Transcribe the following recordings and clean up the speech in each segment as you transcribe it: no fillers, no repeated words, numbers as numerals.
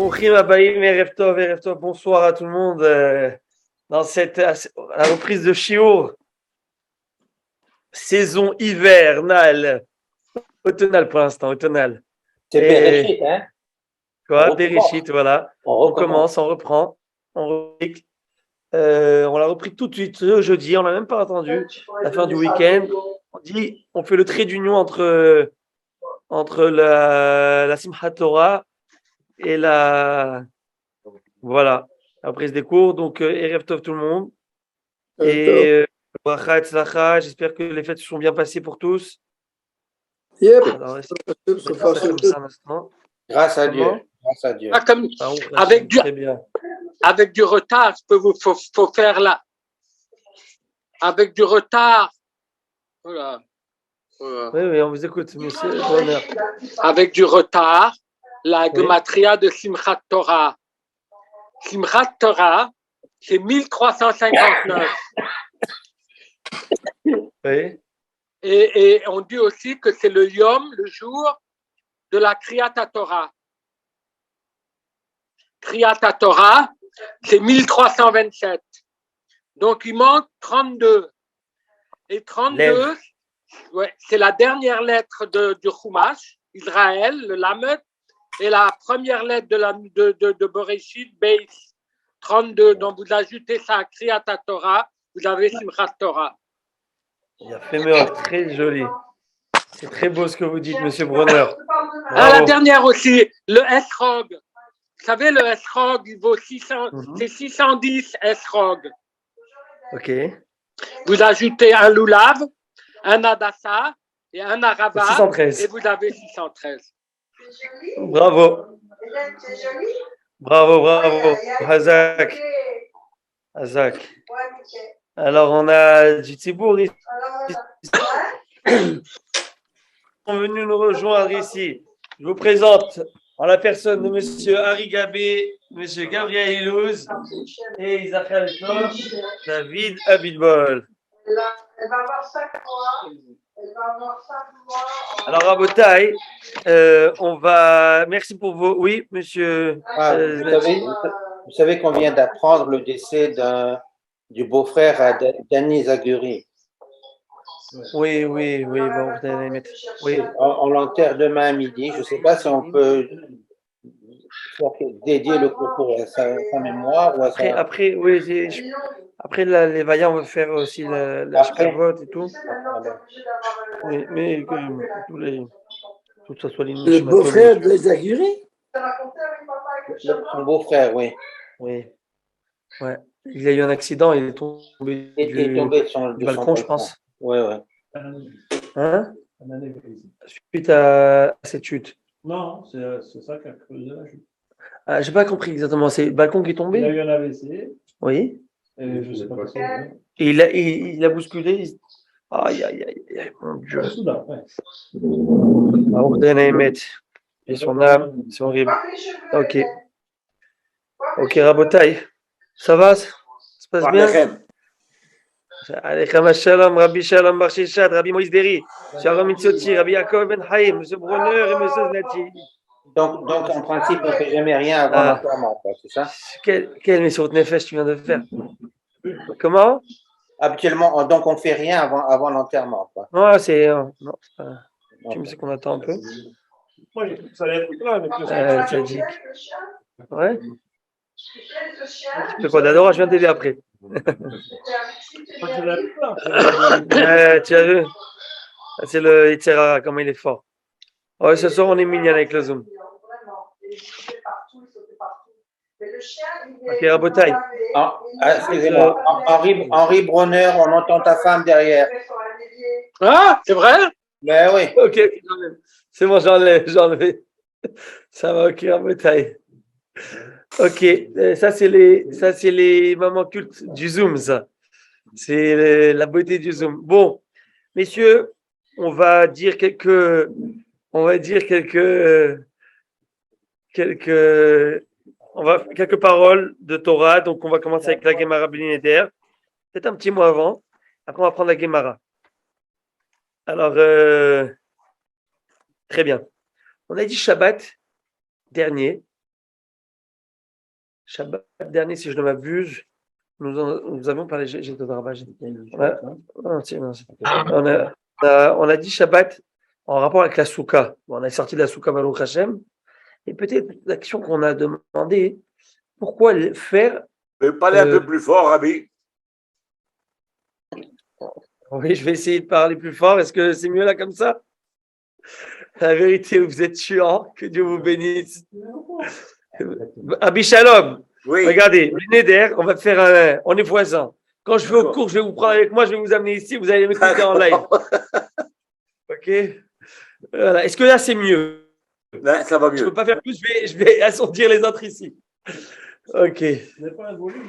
Erev Tov, bonsoir à tout le monde dans la reprise de Shiur, saison hivernale, automnale pour l'instant, automnale. C'est Bereshit, hein? Quoi, Bereshit, voilà. On commence, on reprend, on l'a repris tout de suite jeudi, on l'a même pas attendu, la fin du week-end. On fait le trait d'union entre la Simchat Torah et la prise des cours. Donc, Erev Tov tout le monde. Et Bracha et Tzlacha, j'espère que les fêtes se sont bien passées pour tous. Yep. Alors, ça comme ça un instant. Grâce à Dieu. Grâce à Dieu. Ah, comme, Très bien. Avec du retard, faut faire là. Avec du retard. Voilà. Oui, on vous écoute, monsieur Bonheur. Avec du retard, la gematria de Simchat Torah. Simchat Torah, c'est 1359. Oui. Et on dit aussi que c'est le Yom, le jour de la Kriyat Torah. Kriyat Torah, c'est 1327. Donc il manque 32. Et 32, c'est la dernière lettre du Chumash, Israël, le Lamed, et la première lettre de Bereshit, Beis, 32. Donc vous ajoutez ça à Kriyat Torah, vous avez Simchat Torah. Il a fait meilleur, très joli. C'est très beau ce que vous dites, monsieur Bronner. Ah, la dernière aussi, le Esrog. Vous savez, le Esrog, il vaut 610 Esrog. Ok. Vous ajoutez un Lulav, un Adassa et un Arava. 613. Et vous avez 613. Bravo. Bravo. Hazak. Alors, on a du Tzibour ici. Ils sont venus nous rejoindre ici. Je vous présente en la personne de monsieur Harry Gabé, monsieur Gabriel Ilouz et Isachel Tov, David Abitbol. Elle va avoir 5 mois. Alors, Rabotai, on va. Merci pour vos. Oui, monsieur. Vous savez qu'on vient d'apprendre le décès du beau-frère à Danny Zaguri. Oui, bon, oui. On l'enterre demain à midi. Je ne sais pas si on peut dédier le concours à sa mémoire ou à sa... Après, oui, après les vaillants, on va faire aussi la vote et tout. Oui, mais que tout ça soit Le beau-frère de Zaguri? Son beau-frère, oui. Oui. Ouais. Il a eu un accident, il est tombé du balcon, je pense. Oui. Hein? Suite à cette chute. Non, c'est ça qui a creusé la chute. Ah, j'ai pas compris exactement. C'est le balcon qui est tombé? Il a eu un AVC. Oui. Et je sais pas ce que et il a bousculé. Aïe, mon Dieu. Et son âme, c'est horrible. Ok, Rabotai. Ça va? Ça se passe bien? Alechem Shalom, Rabbi Shalom Bar Sheshat, Rabbi Moïse Deri, Shalom Itzoti, Rabbi Yaakov Ben Chaim, monsieur Bronner et monsieur Znati. Donc, en principe, on ne fait jamais rien avant l'enterrement, c'est ça? Quelle mission de Nefesh tu viens de faire? Comment? Habituellement, donc on ne fait rien avant l'enterrement. Non, c'est. Non, tu me sais qu'on attend un peu. Moi, j'ai cru que ça allait être là avec le Tchadjik. Ouais. Tu fais quoi d'Adora? Je viens t'aider après. Tu as vu? C'est le Itzera, comment il est fort. Oh, ce soir, on est mignon avec le Zoom. Ok, Rabotai. Excusez-moi. Henri Bronner, on entend ta femme derrière. Ah, c'est vrai? Ben oui. Ok, c'est bon, j'enlève. Ça va, ok, Rabotai. Ok, ça c'est les moments cultes du Zoom, ça. C'est la beauté du Zoom. Bon, messieurs, on va dire quelques paroles de Torah. Donc, on va commencer avec la Gemara Blineder. Peut-être un petit mot avant. Après, on va prendre la Gemara. Alors, très bien. On a dit Shabbat dernier Shabbat dernier, si je ne m'abuse, nous avons parlé. J'ai le darbage. On a dit Shabbat en rapport avec la Souka. Bon, on est sorti de la Souka Baruch Hashem. Et peut-être la question qu'on a demandé, pourquoi faire. Parlez un peu plus fort, Rabbi. Oui, je vais essayer de parler plus fort. Est-ce que c'est mieux là comme ça? La vérité, vous êtes chiant. Que Dieu vous bénisse. Rabbi Shalom. Oui. Regardez, le Neder, on va faire on est voisins. Quand je vais au cours, je vais vous prendre avec moi, je vais vous amener ici, vous allez m'écouter en live. Ok? Voilà. Est-ce que là, c'est mieux? Là, ça va Je ne mieux. peux pas faire plus, je vais assortir les autres ici. Ok. Vous n'avez pas un volume?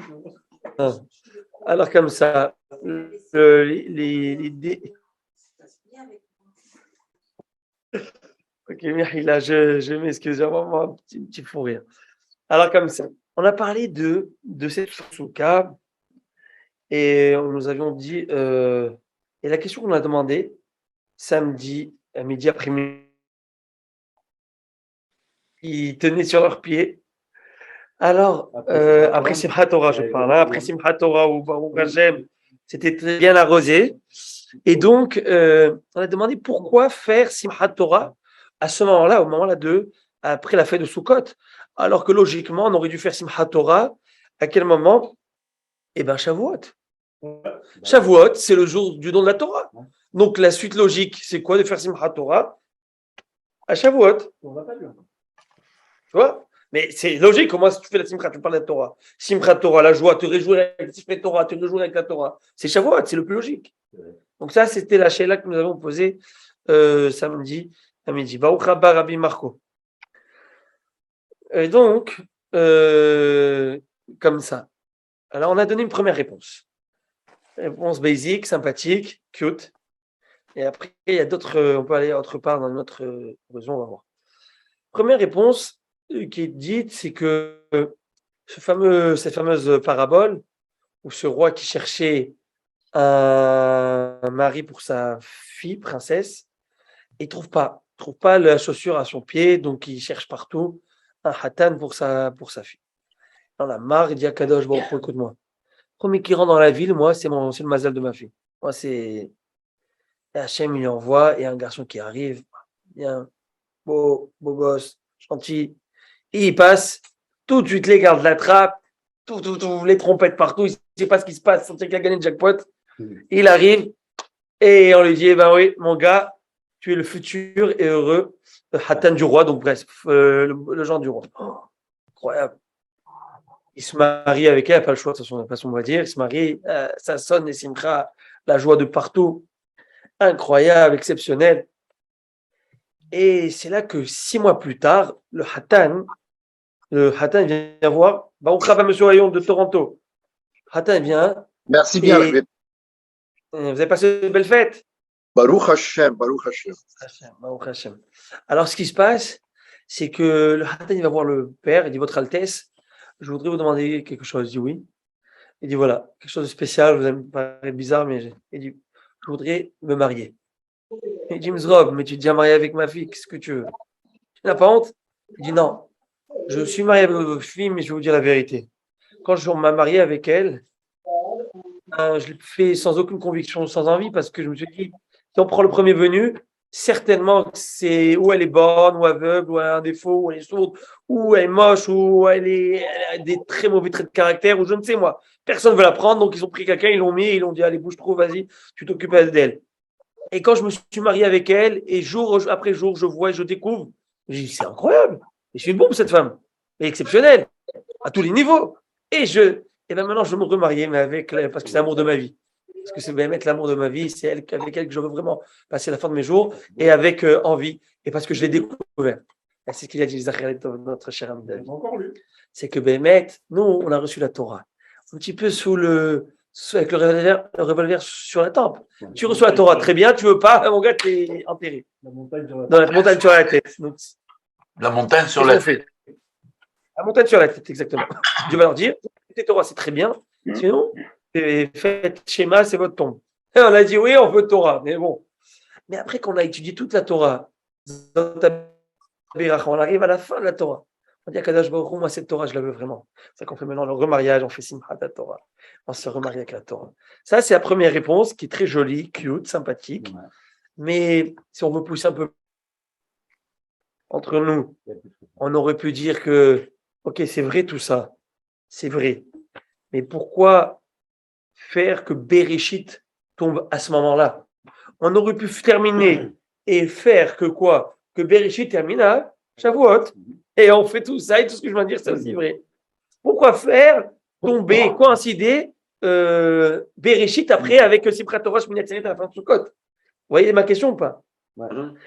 Alors, comme ça, Ok, Mihila, je m'excuse, j'ai vraiment un petit fou rire. Alors, comme ça, on a parlé de cette souka et nous avions dit, et la question qu'on a demandé samedi, à midi après-midi, ils tenaient sur leurs pieds. Alors, après Simchat Torah, je parle, après Simchat Torah ou Baruch Hashem, c'était très bien arrosé. Et donc, on a demandé pourquoi faire Simchat Torah à ce moment-là, au moment-là après la fête de Sukkot, alors que logiquement, on aurait dû faire Simchat Torah à quel moment? Eh bien, Shavuot. Shavuot, c'est le jour du don de la Torah. Donc, la suite logique, c'est quoi de faire Simchat Torah à Shavuot? On n'a pas lu. Tu vois? Mais c'est logique, comment tu fais la Simchat, tu parles de la Torah. Simchat Torah, la joie, te réjouir avec la Torah, te réjouir avec la Torah. C'est Shavuot, c'est le plus logique. Donc ça, c'était la shéla que nous avons posée samedi à midi. Baruch haba Rabbi Marco. Et donc, comme ça. Alors, on a donné une première réponse. Réponse basique, sympathique, cute. Et après, il y a d'autres, on peut aller autre part dans notre besoin, on va voir. Première réponse qui est dite, c'est que cette fameuse parabole, où ce roi qui cherchait un mari pour sa fille, princesse, et il trouve pas la chaussure à son pied, donc il cherche partout un hatan pour sa fille. Dans la marre, il dit à Kadosh, bon, écoute-moi. Premier qui rentre dans la ville, moi, c'est le mazal de ma fille. Moi, c'est et Hachem, il lui envoie, et un garçon qui arrive, bien, beau gosse, gentil, et il passe, tout de suite les gardes l'attrapent, tout, les trompettes partout, il ne sait pas ce qui se passe, il sait qu'il a gagné le jackpot, il arrive, et on lui dit, eh ben oui, mon gars, tu es le futur et heureux hatan du roi, donc bref, le genre du roi. Oh, incroyable. Il se marie avec elle, pas le choix, de toute façon, on va dire, il se marie, ça sonne et simcha, la joie de partout, incroyable, exceptionnel. Et c'est là que 6 mois plus tard, le Hatan vient voir Baruch Haba Monsieur Rayon de Toronto. Hatan vient. Merci bien. Vous avez passé de belles fêtes? Baruch Hashem, Baruch Hashem. Baruch Hashem. Alors, ce qui se passe, c'est que le Hatan il va voir le père, il dit, Votre Altesse, je voudrais vous demander quelque chose. Il dit oui. Il dit, voilà, quelque chose de spécial, vous allez me paraître bizarre, mais il dit, je voudrais me marier. Il dit, Mzrob, mais tu te dis marier avec ma fille, qu'est-ce que tu veux? Tu n'as pas honte? Il dit, non, je suis marié avec votre fille, mais je vais vous dire la vérité. Quand je m'ai marié avec elle, je l'ai fait sans aucune conviction, sans envie, parce que je me suis dit, si on prend le premier venu, certainement c'est ou elle est bonne, ou aveugle, ou elle a un défaut, ou elle est sourde, ou elle est moche, ou elle a des très mauvais traits de caractère, ou je ne sais moi. Personne ne veut la prendre, donc ils ont pris quelqu'un, ils l'ont mis, ils l'ont dit, allez, bouge trop, vas-y, tu t'occupes d'elle. Et quand je me suis marié avec elle, et jour après jour, je vois et je découvre, j'ai dit, c'est incroyable, je suis une bombe cette femme, elle est exceptionnelle, à tous les niveaux. Et ben maintenant, je me remarier, mais parce que c'est l'amour de ma vie. Parce que c'est bien mettre l'amour de ma vie, c'est avec elle que je veux vraiment passer la fin de mes jours, et avec envie, et parce que je l'ai découvert. Et c'est ce qu'il a dit Zacharie, notre cher ami David. C'est que Bémet, nous, on a reçu la Torah. Un petit peu avec le revolver sur la tempe. Tu reçois la Torah, très bien, tu veux pas, mon gars, t'es enterré. La montagne sur la Dans la montagne sur la tête. Donc, La montagne sur qu'est-ce la qu'on fait? La montagne sur la tête, exactement. Dieu va leur dire, la Torah, c'est très bien, sinon, faites schéma, c'est votre tombe. Et on a dit, oui, on veut Torah, mais bon. Mais après qu'on a étudié toute la Torah, on arrive à la fin de la Torah. On dit à Kadosh Baruch Hu, moi cette Torah, je la veux vraiment. C'est ça qu'on fait maintenant le remariage, on fait Simchat Torah. On se remarie avec la Torah. Ça, c'est la première réponse qui est très jolie, cute, sympathique. Mais si on veut pousser un peu entre nous, on aurait pu dire que, ok, c'est vrai tout ça, c'est vrai. Mais pourquoi faire que Bereshit tombe à ce moment-là? On aurait pu terminer et faire que quoi? Que Bereshit termine à Shavuot. Et on fait tout ça, et tout ce que je viens de dire, c'est aussi vrai. Pourquoi faire tomber, coïncider Bereshit après avec Simchat Torah Shmini Atzeret à la fin de Sukkot? Vous voyez ma question ou pas?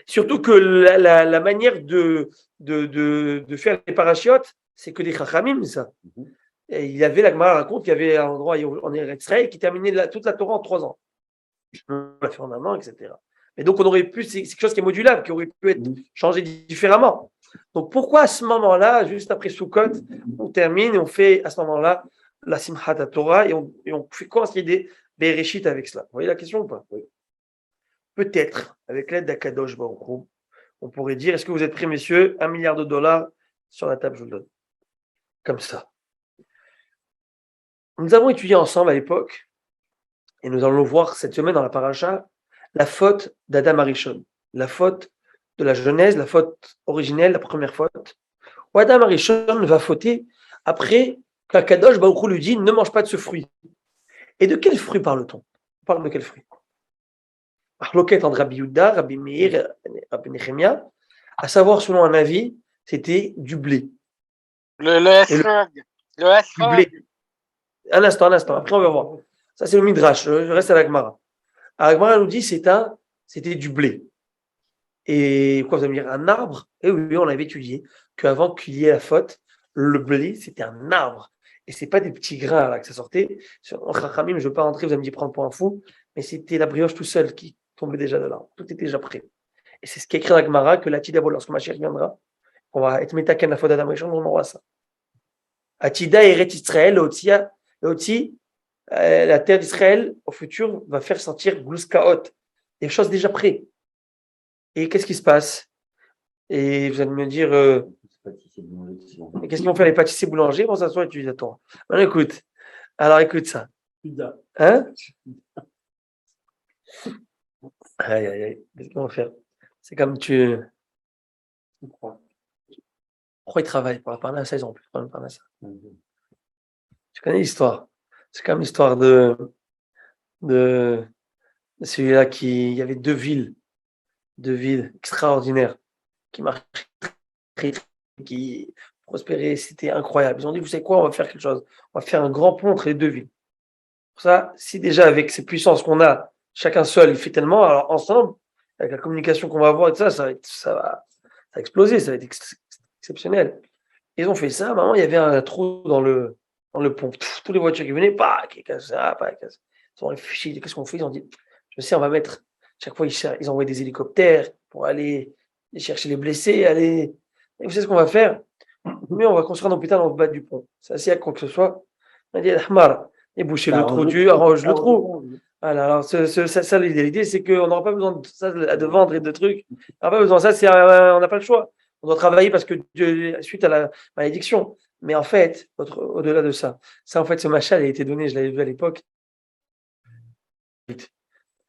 Surtout que la manière de faire les parachiotes, c'est que des chachamim, ça. Et il y avait, la Gemara raconte qu'il y avait un endroit en Eretz Israël qui terminait toute la Torah en 3 ans. On l'a fait en un an, etc. Mais donc, on aurait pu, c'est quelque chose qui est modulable, qui aurait pu être changé différemment. Donc, pourquoi à ce moment-là, juste après Sukkot, on termine et on fait à ce moment-là la Simchat Torah et on fait coïncider Bereshit avec cela? Vous voyez la question ou pas? Oui. Peut-être, avec l'aide d'Akadosh Baruch Hu, on pourrait dire, est-ce que vous êtes prêts, messieurs? $1 milliard sur la table, je vous le donne. Comme ça. Nous avons étudié ensemble à l'époque, et nous allons le voir cette semaine dans la paracha, la faute d'Adam Arishon, la faute de la Genèse, la faute originelle, la première faute, où Adam Arishon va fauter après qu'Akadosh Baruch Hu lui dit, ne mange pas de ce fruit. Et de quel fruit parle-t-on? On parle de quel fruit? Marloquette entre Rabbi Yehuda, Rabbi Meir, Rabbi Nechemia, à savoir, selon un avis, c'était du blé. Le esrog. Le Du esrog. blé. Un instant, après on va voir. Ça, c'est le Midrash, je reste à la Gemara. La Gemara nous dit c'était du blé. Et quoi, vous allez me dire, un arbre? Et oui, on avait étudié qu'avant qu'il y ait la faute, le blé, c'était un arbre. Et c'est pas des petits grains là que ça sortait. En Chachamim, je ne veux pas rentrer, vous allez me dire prendre pour un fou, mais c'était la brioche tout seul qui tombait déjà de l'arbre. Tout était déjà prêt. Et c'est ce qu'écrit la Gemara, que la Tidabo, lorsque Mashiach viendra, on va être métaken la faute d'Adam Rishon, on aura ça. Atida et Eret Israël, Oti, la terre d'Israël, au futur, va faire sortir Glouskaot, des choses déjà prêtes. Et qu'est-ce qui se passe? Et vous allez me dire, qu'est-ce qu'ils vont faire les pâtissiers boulangers? Bon, ça soit utilisateur. Alors écoute ça. Pizza. Hein? Aïe, aïe, aïe. Qu'est-ce qu'ils vont faire? C'est comme pourquoi ils travaillent pour la parnasse, ils ont plus de problème de parnasse. Tu connais l'histoire? C'est comme l'histoire de celui-là il y avait deux villes extraordinaires qui marchaient qui prospéraient, c'était incroyable. Ils ont dit, vous savez quoi, on va faire quelque chose. On va faire un grand pont entre les deux villes. Pour ça, si déjà avec ces puissances qu'on a, chacun seul, il fait tellement, alors ensemble, avec la communication qu'on va avoir et tout ça, ça va exploser, ça va être exceptionnel. Ils ont fait ça, maintenant il y avait un trou dans le pont. Toutes les voitures qui venaient, qui cassent ça, Ils ont réfléchi, qu'est-ce qu'on fait? Ils ont dit, je sais, on va mettre, chaque fois ils envoient des hélicoptères pour aller chercher les blessés, et vous savez ce qu'on va faire? Mais on va construire un hôpital en bas du pont. C'est assez à quoi que ce soit. On a dit, Ahmar, et boucher le trou, arrange le trou. Voilà, alors ça, l'idée, c'est qu'on n'aura pas besoin de ça, de vendre et de trucs. On n'aura pas besoin de ça, on n'a pas le choix. On doit travailler parce que suite à la malédiction. Mais en fait, au-delà de ça, en fait, ce machal a été donné, je l'avais vu à l'époque. Les gens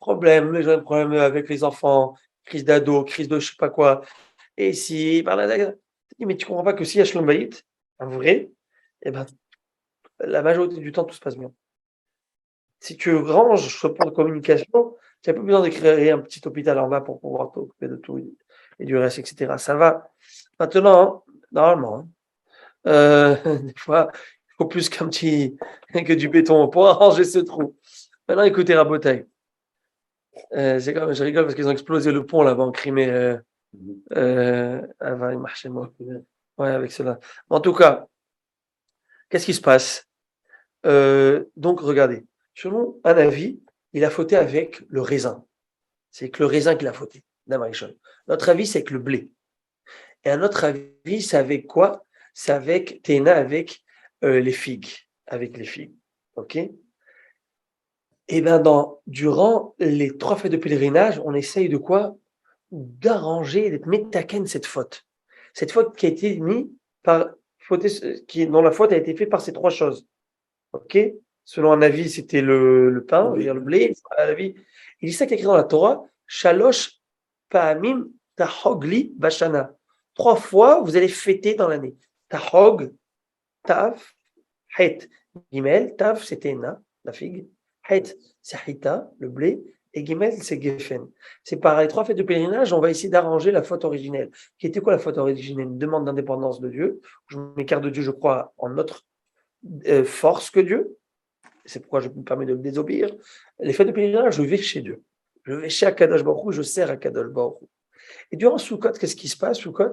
ont problème avec les enfants, crise d'ado, crise de je sais pas quoi. Et si, mais tu comprends pas que s'il y a Shalom Bayit, un vrai, la majorité du temps, tout se passe bien. Si tu ranges ce point de communication, tu n'as pas besoin de créer un petit hôpital en bas pour pouvoir t'occuper de tout et du reste, etc. Ça va. Maintenant, normalement, des fois, il faut plus que du béton pour arranger ce trou. Maintenant, écoutez, Rabotaï. C'est comme, je rigole parce qu'ils ont explosé le pont là-bas en Crimée. Avec cela. En tout cas, qu'est-ce qui se passe? Donc, regardez. Selon un avis, il a fauté avec le raisin. C'est que le raisin qu'il a fauté, d'Amarichon. Notre avis, c'est avec le blé. Et un autre avis, c'est avec quoi? C'est avec Téna, avec les figues. Avec les figues. OK? Et bien, durant les 3 fêtes de pèlerinage, on essaye de quoi? D'arranger, d'être métaken cette faute. Cette faute qui a été mise dont la faute a été faite par ces trois choses. Ok? Selon un avis, c'était le pain, Oui. le blé. Un avis. Il dit ça qui est écrit dans la Torah, Shalosh Pa'amim Tahogli Bashana. 3 fois, vous allez fêter dans l'année. Tahog, Tav, Het. Gimel, Tav, c'était Na, la figue. Het, c'est Hita, le blé. Et Gimel, c'est Geffen. C'est pareil, 3 fêtes de pèlerinage, on va essayer d'arranger la faute originelle. Qui était quoi la faute originelle? Une demande d'indépendance de Dieu. Je m'écarte de Dieu, je crois, en notre force que Dieu. C'est pourquoi je me permets de le désobéir. Les fêtes de pèlerinage, je vais chez Dieu. Je vais chez Akadosh Baruch Hu, je sers Akadosh Baruch Hu. Et durant Sukkot, qu'est-ce qui se passe, Sukkot?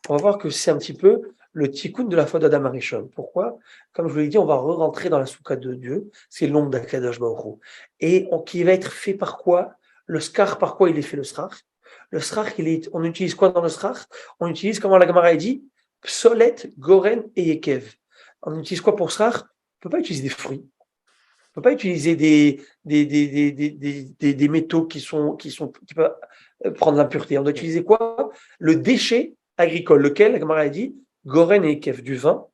On va voir que c'est un petit peu le tikkun de la faute d'Adam Arishon. Pourquoi? Comme je vous l'ai dit, on va rentrer dans la Soukha de Dieu. C'est l'ombre d'Akadosh Baruch Hu. Et qui va être fait par quoi? Le skar, par quoi il est fait le srach? Le srach, on utilise quoi dans le srach? On utilise, comment la Gemara a dit, psolet, goren et yekev. On utilise quoi pour srach? On ne peut pas utiliser des fruits. On ne peut pas utiliser des métaux qui peuvent prendre l'impureté. On doit utiliser quoi? Le déchet agricole, lequel, la Gemara a dit, goren et kef, du vin,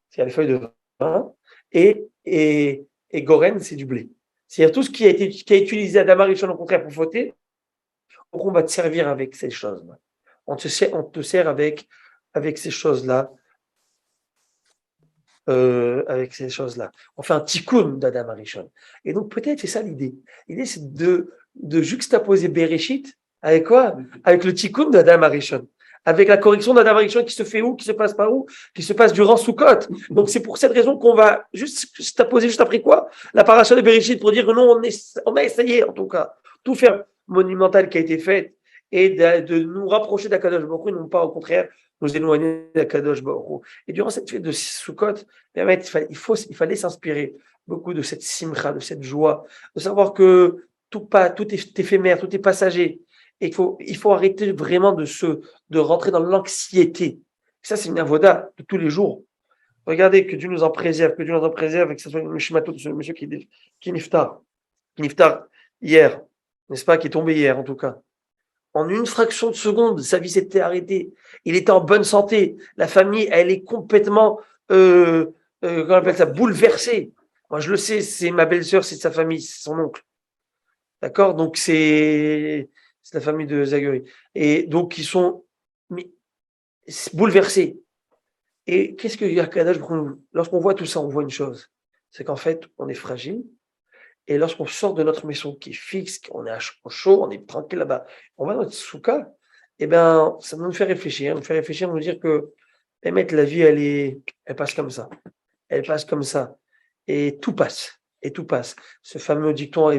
c'est les feuilles de vin, et goren, c'est du blé. C'est-à-dire tout ce qui a utilisé Adam Arishon au contraire pour fauter, on va te servir avec ces choses. On te sert avec ces choses-là. Avec ces choses-là. On fait un tikkun d'Adam Arishon. Et donc, peut-être, c'est ça l'idée. L'idée, c'est de juxtaposer Bereshit avec quoi? Avec le tikkun d'Adam Arishon. Avec la correction d'Adam Arishon qui se fait où? Qui se passe par où? Qui se passe durant Sukkot. Donc, c'est pour cette raison qu'on va juste juxtaposer juste après quoi? La paracha de Bereshit pour dire que non, on a essayé, en tout cas, tout faire monumental qui a été fait et de nous rapprocher d'Akadosh Baruch Hu, non pas au contraire nous éloigner d'Akadosh Baruch Hu. Et durant cette fête de Sukkot, il fallait s'inspirer beaucoup de cette simcha, de cette joie, de savoir que tout est éphémère, tout est passager. Et il faut arrêter vraiment de rentrer dans l'anxiété. Ça, c'est une avoda de tous les jours. Regardez, que Dieu nous en préserve, et que ce soit le shimato de ce monsieur qui niftar hier, n'est-ce pas, qui est tombé hier en tout cas. En une fraction de seconde, sa vie s'était arrêtée. Il était en bonne santé. La famille, elle est complètement, comment on appelle ça, bouleversée. Moi, je le sais, c'est ma belle-sœur, c'est de sa famille, c'est son oncle. D'accord? Donc, c'est la famille de Zaguri. Et donc, ils sont bouleversés. Et qu'est-ce qu'il y a, lorsqu'on voit tout ça, on voit une chose. C'est qu'en fait, on est fragile. Et lorsqu'on sort de notre maison qui est fixe, on est au chaud, on est tranquille là-bas, on va dans notre souka, eh bien, ça nous fait réfléchir, nous dire que, la vie, elle passe comme ça. Elle passe comme ça. Et tout passe. Ce fameux dicton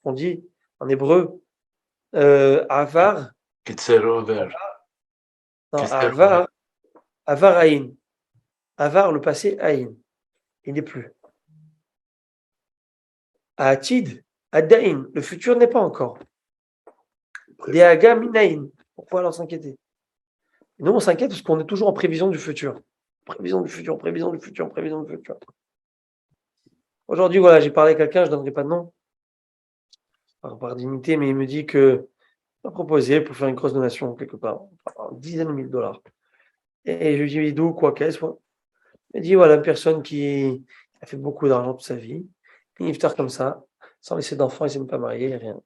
qu'on dit en hébreu, Avar, Avar Aïn. Avar, le passé, Aïn. Il n'est plus. Atid, Adain, le futur n'est pas encore. Deaga Minaïn, pourquoi alors s'inquiéter? Nous, on s'inquiète parce qu'on est toujours en prévision du futur. Prévision du futur. Aujourd'hui, voilà, j'ai parlé à quelqu'un, je ne donnerai pas de nom, par dignité, mais il me dit que il m'a proposé pour faire une grosse donation quelque part, une dizaine de mille dollars. Et je lui dis, d'où, quoi, qu'est-ce? Il me dit, voilà, une personne qui a fait beaucoup d'argent toute sa vie, il iftar comme ça, sans laisser d'enfants, il ne s'est même pas marié, rien.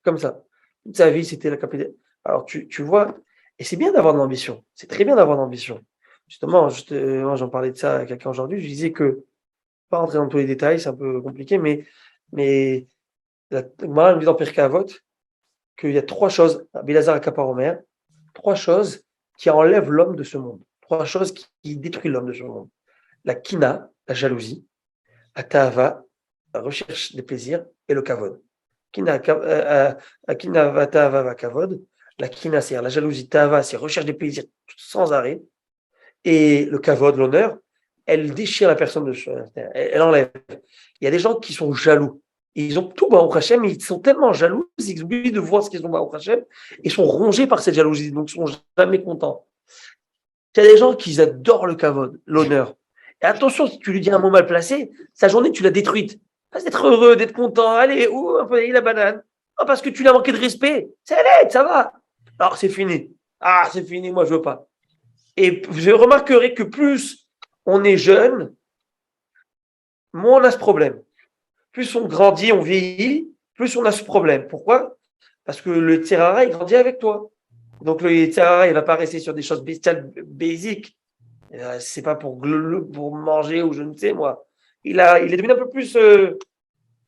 Comme ça. Toute sa vie, c'était la capitale. Alors, tu vois, et c'est bien d'avoir de l'ambition. C'est très bien d'avoir de l'ambition. Justement, moi, j'en parlais de ça à quelqu'un aujourd'hui, je disais que, pas rentrer dans tous les détails, c'est un peu compliqué, mais la Gemara nous dit dans Pirkei Avot qu'il y a 3 choses, Bilazar et Kaparomer, 3 choses qui enlèvent l'homme de ce monde. 3 choses qui détruisent l'homme de ce monde. La kina, la jalousie, la ta'ava, la recherche des plaisirs, et le kavod. Kina va ta'ava va kavod. La kina, c'est la jalousie, ta'ava, c'est recherche des plaisirs sans arrêt. Et le kavod, l'honneur, elle déchire la personne elle enlève. Il y a des gens qui sont jaloux. Ils ont tout Baruch Hashem, mais ils sont tellement jaloux, ils oublient de voir ce qu'ils ont Baruch Hashem, et sont rongés par cette jalousie, donc ils ne sont jamais contents. Il y a des gens qui adorent le kavod, l'honneur. Et attention, si tu lui dis un mot mal placé, sa journée, tu l'as détruite. Pas d'être heureux, d'être content, allez, un peu la banane. Oh, parce que tu l'as manqué de respect. C'est l'aide, ça va. Alors, c'est fini. Ah, c'est fini, moi, je veux pas. Et je remarquerai que plus on est jeune, moins on a ce problème. Plus on grandit, on vieillit, plus on a ce problème. Pourquoi? Parce que le Tzerara, il grandit avec toi. Donc le Tzerara, il va pas rester sur des choses bestiales, basiques. C'est pas pour manger ou je ne sais moi. Il est devenu un peu plus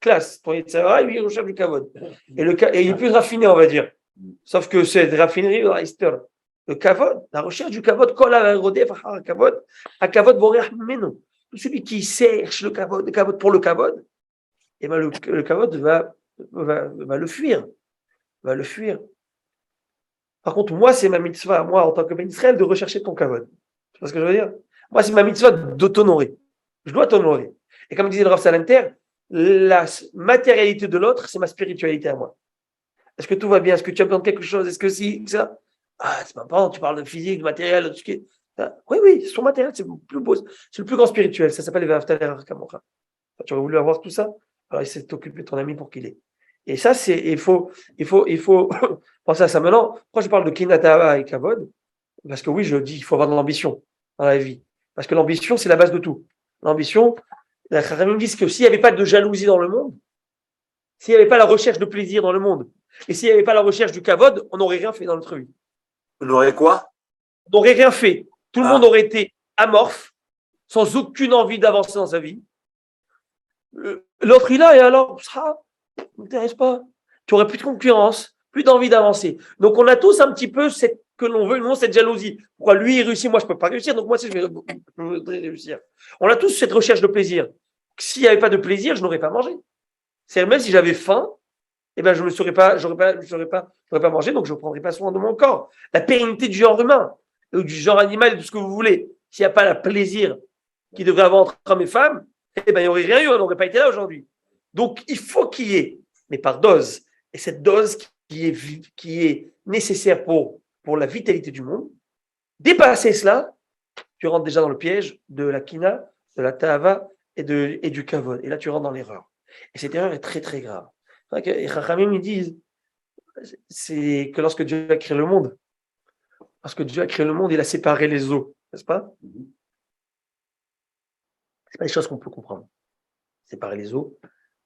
classe. Ton Tzerara, il recherche du kavod. Et il est plus raffiné, on va dire. Sauf que cette raffinerie, le kavod, la recherche du kavod, kavod boreach meno. Celui qui cherche le kavod pour le kavod, et ben le kavod va le fuir. Va le fuir. Par contre, moi, c'est ma mitzvah, moi, en tant que Ben Israël, de rechercher ton kavod. Tu vois ce que je veux dire? Moi, c'est ma mitzvah de t'honorer. Je dois t'honorer. Et comme disait le Rav Salanter, la matérialité de l'autre, c'est ma spiritualité à moi. Est-ce que tout va bien? Est-ce que tu as besoin de quelque chose? Est-ce que si, ça? Ah, c'est pas bon, tu parles de physique, de matériel, de tout ce qui est. Oui, son matériel, c'est le plus beau, c'est le plus grand spirituel. Ça s'appelle les Vaftaler Kamocha. Tu aurais voulu avoir tout ça? Alors, il s'est occupé de ton ami pour qu'il ait. Et ça, il faut penser à ça. Maintenant, pourquoi je parle de Kinatava et Kavod? Parce que oui, je dis, il faut avoir de l'ambition dans la vie. Parce que l'ambition, c'est la base de tout. L'ambition, la Kharamim disent que s'il n'y avait pas de jalousie dans le monde, s'il n'y avait pas la recherche de plaisir dans le monde, et s'il n'y avait pas la recherche du Kavod, on n'aurait rien fait dans notre vie. On aurait quoi? On n'aurait rien fait. Tout le monde aurait été amorphe, sans aucune envie d'avancer dans sa vie. L'autre, il a, et alors, ça ne m'intéresse pas. Tu aurais plus de concurrence, plus d'envie d'avancer. Donc, on a tous un petit peu cette jalousie. Pourquoi lui, il réussit, moi, je ne peux pas réussir, donc moi, je voudrais réussir. On a tous cette recherche de plaisir. S'il n'y avait pas de plaisir, je n'aurais pas mangé. C'est-à-dire, même si j'avais faim, eh ben, je n'aurais pas mangé, donc je ne prendrais pas soin de mon corps. La pérennité du genre humain, ou du genre animal, et tout ce que vous voulez. S'il n'y a pas le plaisir qu'il devrait avoir entre hommes et femmes, eh ben, il n'y aurait rien eu, on n'aurait pas été là aujourd'hui. Donc, il faut qu'il y ait, mais par dose. Et cette dose qui est nécessaire pour la vitalité du monde, dépasser cela, tu rentres déjà dans le piège de la kina, de la ta'ava et du kavod. Et là, tu rentres dans l'erreur. Et cette erreur est très, très grave. Les Chachamim, ils disent, c'est que lorsque Dieu a créé le monde, il a séparé les eaux, n'est-ce pas? C'est pas des choses qu'on peut comprendre. Séparer les eaux.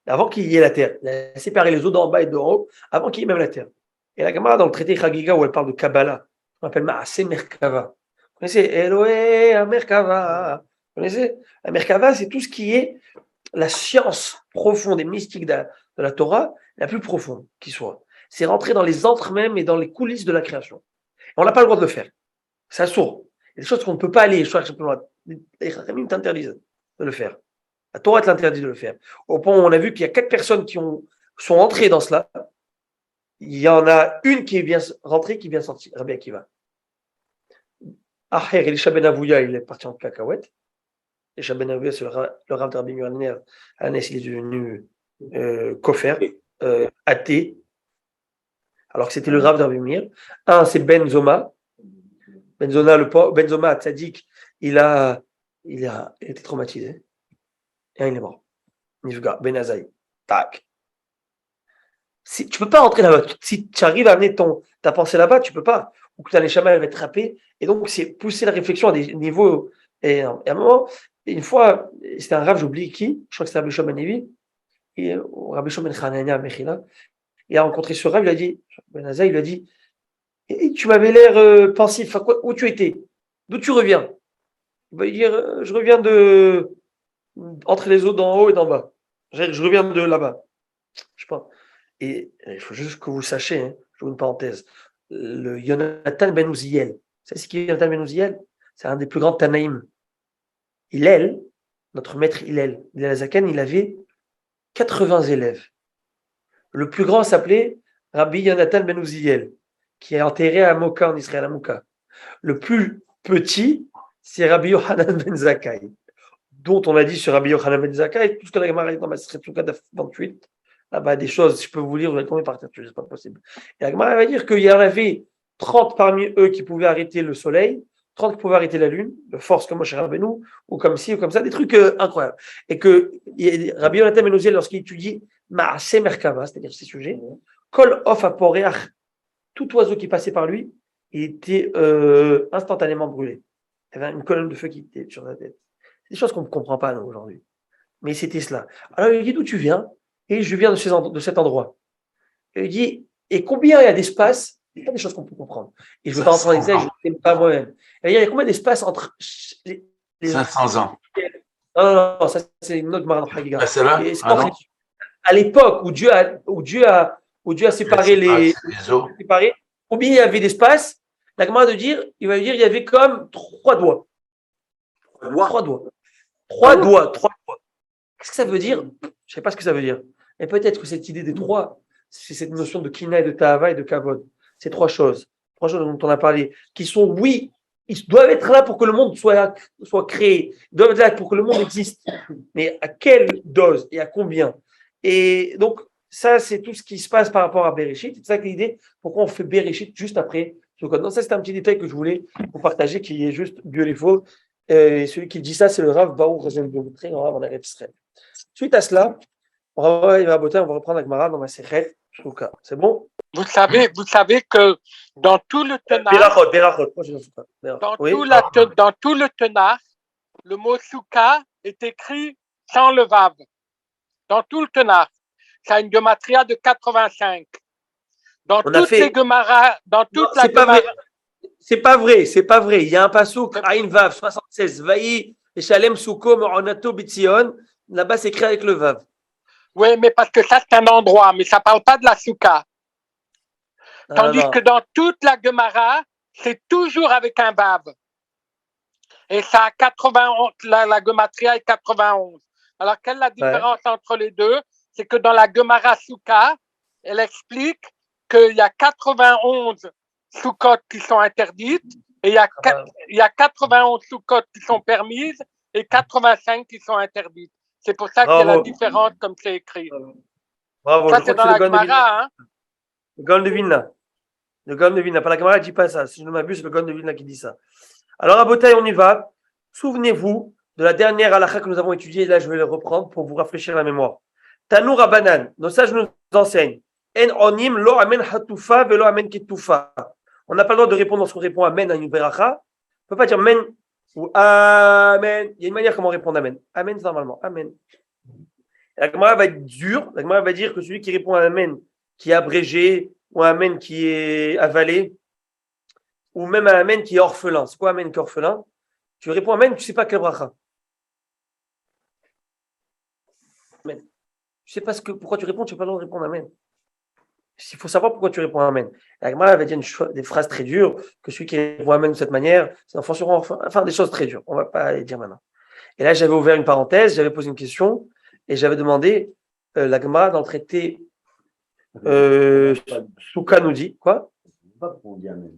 Avant qu'il y ait la terre, il a séparé les eaux d'en bas et d'en haut, avant qu'il y ait même la terre. Et la Gemara, dans le traité Chagiga, où elle parle de Kabbalah, on appelle Maaseh Merkava. Vous connaissez? Eloé, Merkava. Vous connaissez? La Merkava, c'est tout ce qui est la science profonde et mystique de la Torah, la plus profonde qui soit. C'est rentrer dans les antres même et dans les coulisses de la création. Et on n'a pas le droit de le faire. C'est assourd. Il y a des choses qu'on ne peut pas aller. Les Chachamim t'interdisent de le faire. La Torah t'interdit de le faire. Au point où on a vu qu'il y a 4 personnes qui sont entrées dans cela. Il y en a une qui est bien rentrée, qui est bien sortie. Rabbi Akiva. Aher, Elisha Ben Avouya, il est parti en cacahuète. Elisha Ben Avouya, c'est le Rav de Rabbi Yohanner. Hannes, il est devenu kofer, athée. Alors que c'était le Rav de Rabbi Meir. Un, c'est Ben Zoma. Ben Zoma, tzaddik, il a été traumatisé. Et il est mort. Nifga, Ben Azaï. Tac. Tu ne peux pas rentrer là-bas. Si tu arrives à amener ta pensée là-bas, tu ne peux pas. Ou que ta neshama, elle va être trappée. Et donc, c'est pousser la réflexion à des niveaux énormes. Et à un moment, une fois, c'était un Rav, j'oublie qui, je crois que c'était Rabbi Shimon Ben Levi, et Rabbi Shimon Ben Chanania Mechila. Il a rencontré ce Rav, il a dit, Ben Azaï, il lui a dit, tu m'avais l'air pensif. Où tu étais? D'où tu reviens? Il va lui dire, je reviens entre les eaux d'en haut et d'en bas. Je reviens de là-bas. Je sais pas. Et il faut juste que vous sachiez, hein, je vous une parenthèse, le Yonatan Ben Uziel, c'est ce qui est Yonatan Ben Uziel, c'est un des plus grands Tanaïm. Hillel, notre maître Hillel Azakan, il avait 80 élèves. Le plus grand s'appelait Rabbi Yonatan Ben Uziel, qui est enterré à Moka en Israël, à Moka. Le plus petit, c'est Rabbi Yohanan Ben Zakkai, dont on a dit sur Rabbi Yohanan Ben Zakkai, tout ce que la Gemara dit dans Maseret Souka 28, là-bas, des choses, je peux vous lire, vous allez tomber par terre, c'est pas possible. Et la Gemara va dire qu'il y en avait 30 parmi eux qui pouvaient arrêter le soleil, 30 qui pouvaient arrêter la lune, de force comme Moshe Rabbeinu, ou comme ci, ou comme ça, des trucs incroyables. Et que Rabbi Yonatan Ben Uziel, lorsqu'il étudie Maaseh Merkava, c'est-à-dire ces sujets, Kol Of Aporeach, tout oiseau qui passait par lui, il était instantanément brûlé. Il y avait une colonne de feu qui était sur sa tête. C'est des choses qu'on ne comprend pas, nous, aujourd'hui. Mais c'était cela. Alors, il lui dit d'où tu viens? Et je viens de cet endroit. Et il dit, et combien il y a d'espace? C'est pas des choses qu'on peut comprendre. Et je ne veux pas rentrer dans les détails, je ne sais pas moi-même. Il y a combien d'espace entre les 500 ans. Non, ça c'est une autre Gemara dans Chagiga. Ah, c'est là? Et c'est Ah pas non. à l'époque où Dieu a séparé Les eaux. séparé, combien il y avait d'espace? La Gemara va dire, il y avait comme 3 doigts. 3 doigts. 3 doigts. Qu'est-ce que ça veut dire? Je ne sais pas ce que ça veut dire. Et peut-être que cette idée des 3, c'est cette notion de Kina et de Tahava et de Kavod. Ces 3 choses dont on a parlé, qui sont, oui, ils doivent être là pour que le monde soit créé, ils doivent être là pour que le monde existe. Mais à quelle dose et à combien? Et donc, ça, c'est tout ce qui se passe par rapport à Bereshit. C'est ça que l'idée, pourquoi on fait Bereshit juste après Sukkot. Donc, ça, c'est un petit détail que je voulais vous partager qui est juste beautiful. Et celui qui dit ça, c'est le Rav Baruch Razel Très grand Rav en Eretz Israël. Suite à cela, on va reprendre la Gemara dans ma Sechet Shouka. C'est bon? Vous savez que dans tout le Tanakh, Berachot. dans tout le Tanakh, le mot Souka est écrit sans le Vav. Dans tout le Tanakh. Ça a une gematria de 85. Dans toutes les Gemara, dans toute la Gemara. C'est pas vrai. Il y a un pasouk, Aïn Vav, 76. Vaï, et Shalem Souko, Mo'onato Bitzion. Là-bas, c'est écrit avec le Vav. Oui, mais parce que ça, c'est un endroit, mais ça ne parle pas de la Souka. Tandis que dans toute la Gemara, c'est toujours avec un Vav. Et ça a 91, la Gematria est 91. Alors, quelle est la différence entre les deux? C'est que dans la Gemara Souka, elle explique qu'il y a 91 Soukot qui sont interdites et il y a 91 Soukot qui sont permises et 85 qui sont interdites. C'est pour ça qu'il y a la différence comme c'est écrit. Bravo. Ça, c'est dans la Gemara. Le Gaon de Vilna. Le Gaon de Vilna. Pas la Gemara ne dit pas ça. Si je ne m'abuse, c'est le Gaon de Vilna qui dit ça. Alors, à Botaï, on y va. Souvenez-vous de la dernière halakha que nous avons étudiée. Là, je vais le reprendre pour vous rafraîchir la mémoire. Tanou Rabanan. Nos sages nous enseignent. En onim lo amen hatufa velo amen ketufa. On n'a pas le droit de répondre lorsqu'on répond amen à une beracha. On ne peut pas dire amen ou amen. Il y a une manière comment répondre amen. Amen, c'est normalement. Amen. La Gemara va être dure. La Gemara va dire que celui qui répond à amen qui est abrégé ou un amen qui est avalé ou même un amen qui est orphelin. C'est quoi amen qui est orphelin? Tu réponds amen, tu ne sais pas quelle bracha. Amen. Tu ne sais pas pourquoi tu réponds, tu n'as pas le droit de répondre amen. Il faut savoir pourquoi tu réponds amen. La Gemara va dire des phrases très dures, que celui qui répond amen de cette manière, c'est enfin des choses très dures. On ne va pas les dire maintenant. Et là, j'avais ouvert une parenthèse, j'avais posé une question et j'avais demandé, la Gemara dans le traité Souka nous dit, quoi? Pas pourquoi on dit amen.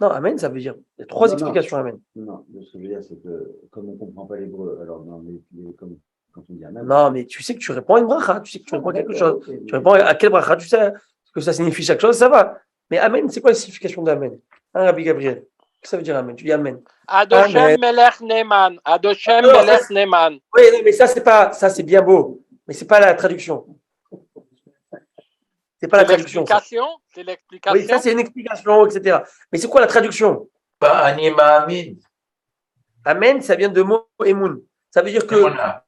Non, amen, ça veut dire, il y a 3 explications amen. Non, ce que je veux dire, c'est que comme on ne comprend pas l'hébreu, alors quand on dit amen. Non, mais tu sais que tu réponds à une bracha, tu sais que tu réponds à quelque chose. Tu réponds à quelle bracha, tu sais ce que ça signifie chaque chose, ça va. Mais amen, c'est quoi la signification d'amen? Hein, Rabbi Gabriel? Qu'est-ce que ça veut dire amen? Tu dis amen. Adoshem Melech Neman. Adoshem Melech Neman. Oui, non, mais ça c'est bien beau, mais c'est pas la traduction. C'est pas la traduction. C'est l'explication. Oui, ça c'est une explication, etc. Mais c'est quoi la traduction? Pas anima amin. Amen, ça vient de mot emun. Ça veut dire que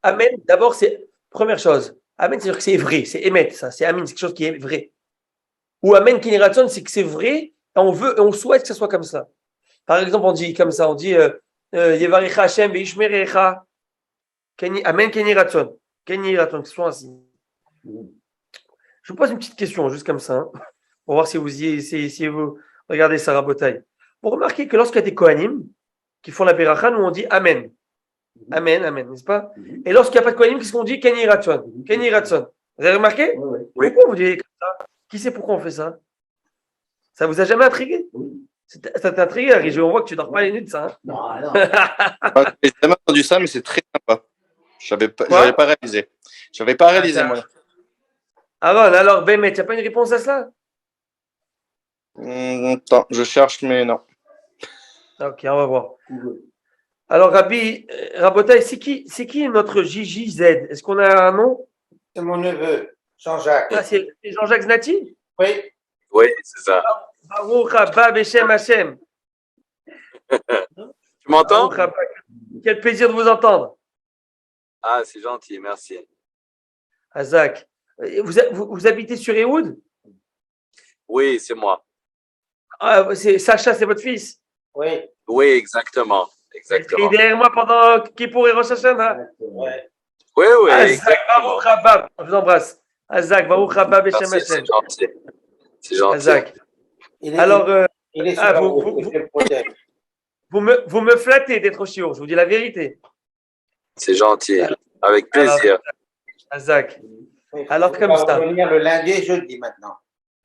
amen, d'abord, c'est première chose. Amen, c'est-à-dire que c'est vrai, c'est émet, ça. C'est amen, c'est quelque chose qui est vrai. Ou amen kiniratson, c'est que c'est vrai, et on veut, et on souhaite que ça soit comme ça. Par exemple, on dit comme ça, on dit Yevarecha Hashem veishmerecha. Amen kiniratson. Kiniratson, que ce soit ainsi. Je vous pose une petite question, juste comme ça, hein, pour voir si vous regardez Sarah Botaï. Vous remarquez que lorsqu'il y a des Kohanim qui font la Beracha, nous on dit Amen. Amen, Amen, n'est-ce pas? Et lorsqu'il n'y a pas de Kohanim, qu'est-ce qu'on dit? Kenny Ratson. Kenny Ratson. Vous avez remarqué? Oui. Pourquoi vous dites comme ça? Qui sait pourquoi on fait ça? Ça vous a jamais intrigué? Oui. Ça t'a intrigué, Harry? On voit que tu dors pas les nuits de ça. Hein? Non. J'ai jamais entendu ça, mais c'est très sympa. J'avais pas réalisé. J'avais pas réalisé, moi. Alors, Bémet, tu n'as pas une réponse à cela? Attends, je cherche, mais non. Ok, on va voir. Alors, Rabotaï, c'est qui notre JJZ? Est-ce qu'on a un nom? C'est mon neveu, Jean-Jacques. Ah, c'est Jean-Jacques Znati? Oui. Oui, c'est ça. Baruch haba Beshem Hashem. Tu m'entends? Baruch haba. Quel plaisir de vous entendre. Ah, c'est gentil, merci. Azak. Vous habitez sur Ehud? Oui, c'est moi. Ah, Sacha, c'est votre fils. Oui. Oui, exactement. Il est Exactement. derrière moi pendant Kippour et Rosh Hashanah. Ouais. Oui, oui, Azak, exactement. Baruch haba. Je vous embrasse. Azak, Baruch haba, Beshem Merci, Hashem. c'est gentil. C'est gentil. Azak. Il est, Alors, il est ah, super vous- beau, vous- je le protège. vous me flattez d'être au shiur, je vous dis la vérité. C'est gentil. Avec Alors, plaisir. Azak. Oui, Alors, il comme va ça. revenir le lundi et jeudi maintenant.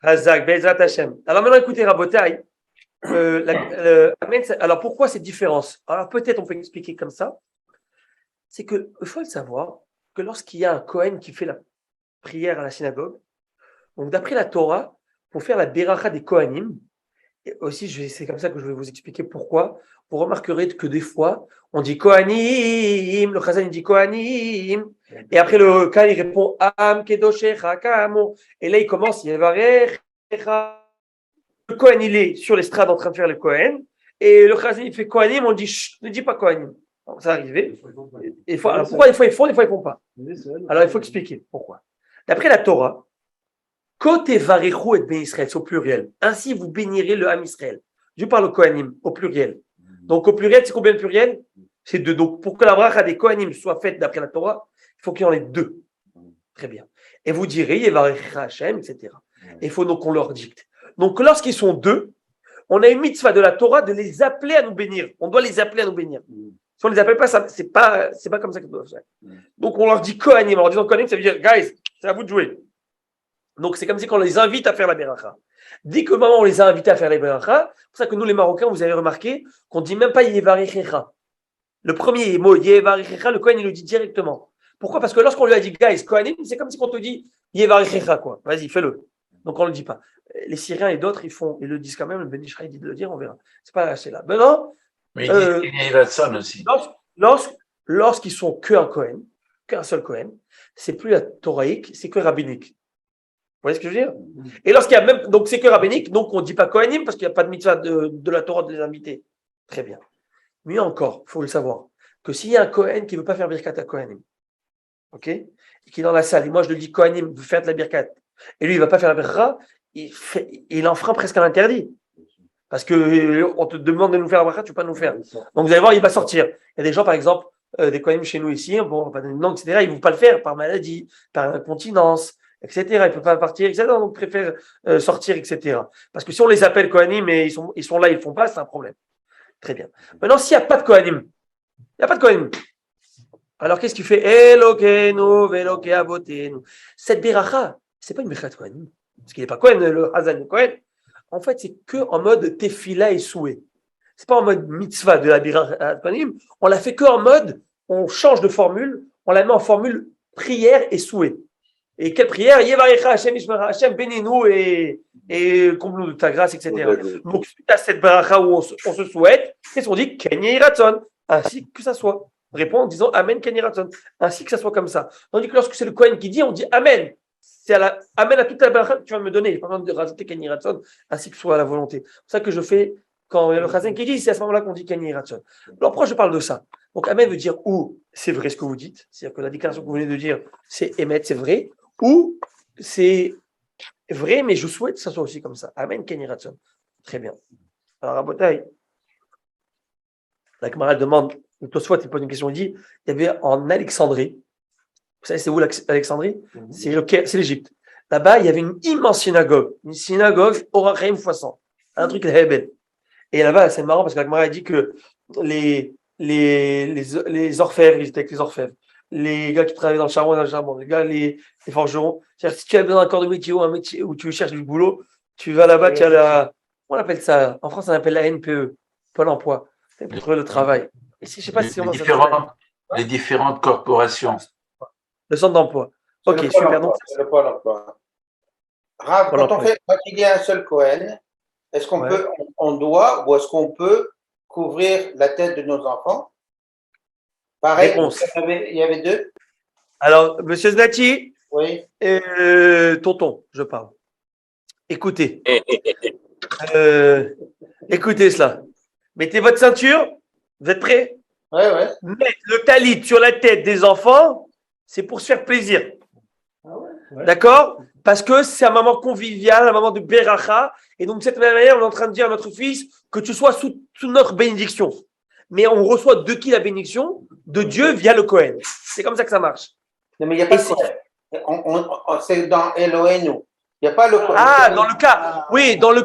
Hazak, Bezrat Hashem. Alors maintenant, écoutez, Rabotai. Alors, pourquoi cette différence? Alors, peut-être on peut expliquer comme ça. C'est qu'il faut le savoir que lorsqu'il y a un Kohen qui fait la prière à la synagogue, donc d'après la Torah, pour faire la Beracha des Kohanim, et aussi, c'est comme ça que je vais vous expliquer pourquoi. Vous remarquerez que des fois, on dit Kohanim, le Chazan il dit Kohanim, et après le Kohen il répond Am Kedoshecha Kamo, et là il commence Yevarecha. Le Kohen il est sur l'estrade en train de faire le Kohen, et le Chazan il fait Kohanim, on dit Chut, ne dis pas Kohanim. Alors, ça arrivé. Alors, pourquoi des fois ils font, des fois ils font pas? Alors il faut expliquer pourquoi. D'après la Torah, Côté Varechou et Ben Israël, c'est au pluriel. Ainsi, vous bénirez le Ham Israël. Je parle au Kohanim, au pluriel. Donc, au pluriel, c'est combien le pluriel? C'est 2. Donc, pour que la bracha des Kohanim soit faite d'après la Torah, il faut qu'il y en ait 2. Très bien. Et vous direz, Yevarecha Hashem, etc. Et il faut donc qu'on leur dicte. Donc, lorsqu'ils sont 2, on a une mitzvah de la Torah de les appeler à nous bénir. On doit les appeler à nous bénir. Si on ne les appelle pas, c'est pas comme ça que ça doit faire. Donc, on leur dit Kohanim. En disant Kohanim, ça veut dire, guys, c'est à vous de jouer. Donc, c'est comme si on les invite à faire la beracha. Dès que maman, on les a invités à faire la beracha, c'est pour ça que nous, les Marocains, vous avez remarqué qu'on ne dit même pas Yevarechecha. Le premier mot, Yevarechecha, le Kohen, il le dit directement. Pourquoi? Parce que lorsqu'on lui a dit, guys, Kohanim, c'est comme si on te dit Yevarechecha, quoi. Vas-y, fais-le. Donc, on ne le dit pas. Les Syriens et d'autres, ils le disent quand même. Le Ben Ishraï dit de le dire, on verra. C'est pas assez là. Maintenant, Mais il y a Iratson aussi. lorsqu'ils sont qu'un Kohen, qu'un seul Kohen, c'est plus la Toraïque, c'est que rabbinique. Vous voyez ce que je veux dire? Et lorsqu'il y a même, donc c'est que rabbinique, donc on ne dit pas Kohanim parce qu'il n'y a pas de mitzvah de la Torah de les inviter. Très bien. Mieux encore, il faut le savoir, que s'il y a un Kohen qui ne veut pas faire Birkat à Kohanim, ok? Et qui est dans la salle, et moi je le dis Kohanim, veut faire de la Birkat, et lui il ne va pas faire la Birkat, il enfreint presque un interdit. Parce qu'on te demande de nous faire la Birkat, tu ne peux pas nous faire. Donc vous allez voir, il va sortir. Il y a des gens, par exemple, des Kohanim chez nous ici, bon, on va pas donner de nom, etc., ils ne vont pas le faire par maladie, par incontinence, etc. Il ne peut pas partir, etc. Donc, il préfère sortir, etc. Parce que si on les appelle Kohanim, mais ils sont là, ils ne le font pas, c'est un problème. Très bien. Maintenant, s'il n'y a pas de Kohanim, il n'y a pas de Kohanim. Alors, qu'est-ce qu'il fait? Elokeinu, veloke avotenu. Cette beracha, ce n'est pas une beracha de Kohanim. Parce qu'il n'est pas Kohen, le Hazan de Kohen. En fait, c'est qu'en mode tefila et souhait. Ce n'est pas en mode mitzvah de la beracha de Kohanim. On l'a fait qu'en mode, on change de formule, on la met en formule prière et souhait. Et quelle prière? Yevarecha Hashem, Ishmera Hashem, bénis-nous et comble-nous de ta grâce, etc. Donc, suite à cette baracha où on se souhaite, qu'est-ce qu'on dit? Ken Yehi Ratzon, ainsi que ça soit. On répond en disant Amen, Ken Yehi Ratzon, ainsi que ça soit comme ça. Tandis que lorsque c'est le Kohen qui dit, on dit Amen. C'est Amen à toute la baracha que tu vas me donner. Il n'y a pas besoin de rajouter Ken Yehi Ratzon, ainsi que soit la volonté. C'est pour ça que je fais, quand il y a le Chazan qui dit, c'est à ce moment-là qu'on dit Ken Yehi Ratzon. Alors, pourquoi je parle de ça? Donc, Amen veut dire ou c'est vrai ce que vous dites, c'est-à-dire que la déclaration que vous venez de dire, c'est émettre, c'est vrai. Ou c'est vrai, mais je souhaite que ça soit aussi comme ça. Amen, Kenny Ratson. Très bien. Alors, Rabotai, la camarade demande, le Tosfot, il pose une question, il dit, il y avait en Alexandrie, vous savez, c'est où l'Alexandrie? C'est l'Égypte. Là-bas, il y avait une immense synagogue Orachaim x100, un truc Hebel. Et là-bas, c'est marrant parce que la camarade dit que les orfèvres, ils étaient avec les orfèvres. Les gars qui travaillent dans le charbon, les gars, les forgerons. C'est-à-dire, si tu as besoin d'un corps de métier ou un métier où tu cherches du boulot, tu vas là-bas, tu as la. On appelle ça, en France, on appelle la NPE, Pôle emploi, pour trouver le travail. Et je sais pas si les différentes corporations. Le centre d'emploi. Ok, super. Donc, c'est le Pôle emploi. Rav, quand il y a un seul Kohen, est-ce qu'on peut, on doit, ou est-ce qu'on peut couvrir la tête de nos enfants? Pareil, réponse. Il y avait 2. Alors, monsieur Znati, oui. Tonton, je parle. Écoutez. Écoutez cela. Mettez votre ceinture Vous êtes prêts? Ouais, ouais. Mettre le talit sur la tête des enfants, c'est pour se faire plaisir. Ouais. D'accord? Parce que c'est un moment convivial, un moment de beracha. Et donc, de cette manière, on est en train de dire à notre fils que tu sois sous notre bénédiction. Mais on reçoit de qui la bénédiction? De Dieu via le Kohen. C'est comme ça que ça marche. Non, mais il n'y a pas Et de Kohen. C'est dans Elohenu. Il n'y a pas le Kohen. Ah, dans le cas, oui, dans le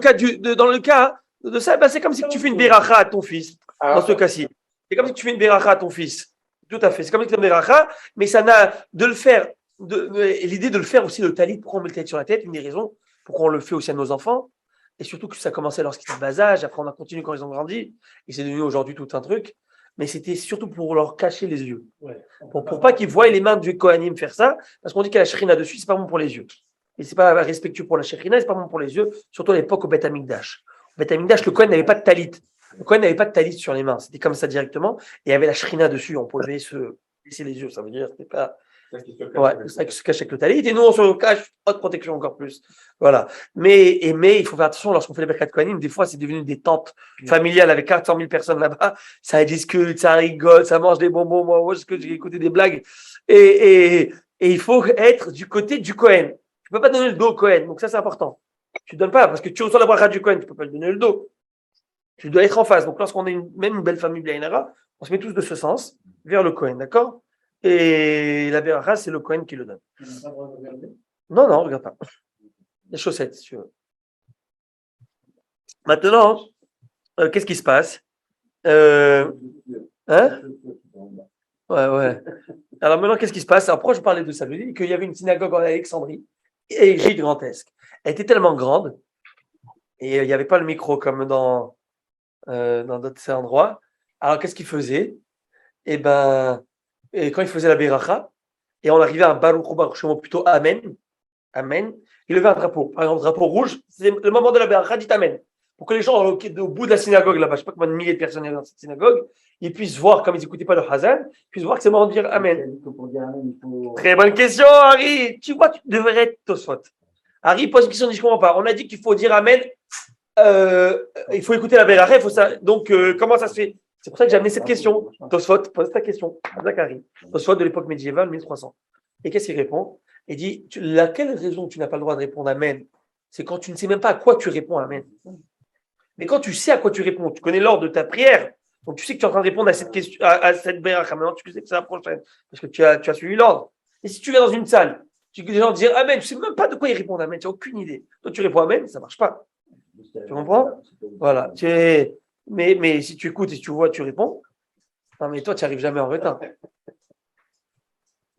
cas de ça, ben, c'est comme si tu fais une beracha à ton fils. Dans ce cas-ci. C'est comme si tu fais une beracha à ton fils. Tout à fait. C'est comme si tu fais une beracha, mais ça n'a de le faire. L'idée de le faire aussi, le talit, pourquoi on met le talit sur la tête, une des raisons pourquoi on le fait aussi à nos enfants, et surtout que ça a commencé lorsqu'ils étaient bas âge, après on a continué quand ils ont grandi, et c'est devenu aujourd'hui tout un truc, mais c'était surtout pour leur cacher les yeux. Ouais. Pour pas qu'ils voient les mains du Kohanim faire ça, parce qu'on dit qu'il y a la shrina dessus, c'est pas bon pour les yeux. Et c'est pas respectueux pour la shrina, c'est pas bon pour les yeux, surtout à l'époque au Beth Amikdash. Au Beth Amikdash, le Kohen n'avait pas de talit. Le Kohen n'avait pas de talit sur les mains, c'était comme ça directement, et il y avait la shrina dessus, on pouvait se laisser les yeux, ça veut dire, c'était pas. Ouais, c'est ça qui se cache avec le talit. Et nous, on se cache, haute protection encore plus. Voilà. Mais il faut faire attention lorsqu'on fait les Birkat Kohanim. Des fois, c'est devenu des tentes familiales avec 400 000 personnes là-bas. Ça discute, ça rigole, ça mange des bonbons. Moi, j'ai écouté des blagues. Et il faut être du côté du Kohen. Tu peux pas donner le dos au Kohen. Donc ça, c'est important. Tu donnes pas, parce que tu reçois la bracha du Kohen, tu peux pas lui donner le dos. Tu dois être en face. Donc lorsqu'on est même une belle famille Blainara, on se met tous de ce sens vers le Kohen, d'accord? Et la beracha, c'est le Kohen qui le donne. Non, regarde pas. Les chaussettes, si tu veux. Maintenant, qu'est-ce qui se passe? Hein? Ouais. Alors maintenant, qu'est-ce qui se passe? Alors pourquoi je parlais de ça? Je dis qu'il y avait une synagogue en Alexandrie, et gigantesque. Elle était tellement grande, et il n'y avait pas le micro comme dans d'autres endroits. Alors qu'est-ce qu'ils faisaient? Et quand il faisait la beracha, et on arrivait à un Baruch Hu Baruch Shemo, plutôt Amen, il levait un drapeau. Par exemple, drapeau rouge, c'est le moment de la beracha, dit Amen. Pour que les gens au bout de la synagogue, là-bas, je ne sais pas combien de milliers de personnes il y a dans cette synagogue, ils puissent voir, comme ils n'écoutaient pas le Hazan, ils puissent voir que c'est le moment de dire Amen. Très bonne question, Harry. Tu vois, tu devrais être Tosfot. Harry pose une question, dit je ne comprends pas. On a dit qu'il faut dire Amen, il faut écouter la beracha, il faut ça. Donc, comment ça se fait? C'est pour ça que j'ai amené cette question. Tosfot pose ta question. Zacharie. Tosfot de l'époque médiévale, 1300. Et qu'est-ce qu'il répond? Il dit, laquelle raison tu n'as pas le droit de répondre Amen? C'est quand tu ne sais même pas à quoi tu réponds Amen. Mais quand tu sais à quoi tu réponds, tu connais l'ordre de ta prière, donc tu sais que tu es en train de répondre à cette question, à cette beracha. Maintenant, tu sais que c'est la prochaine, parce que tu as suivi l'ordre. Et si tu vas dans une salle, tu que les gens disent Amen, tu sais même pas de quoi ils répondent Amen, tu n'as aucune idée. Toi, tu réponds Amen, ça ne marche pas. Tu comprends? Voilà. Mais si tu écoutes et si tu vois, tu réponds. Non, mais toi, tu n'arrives jamais en retard.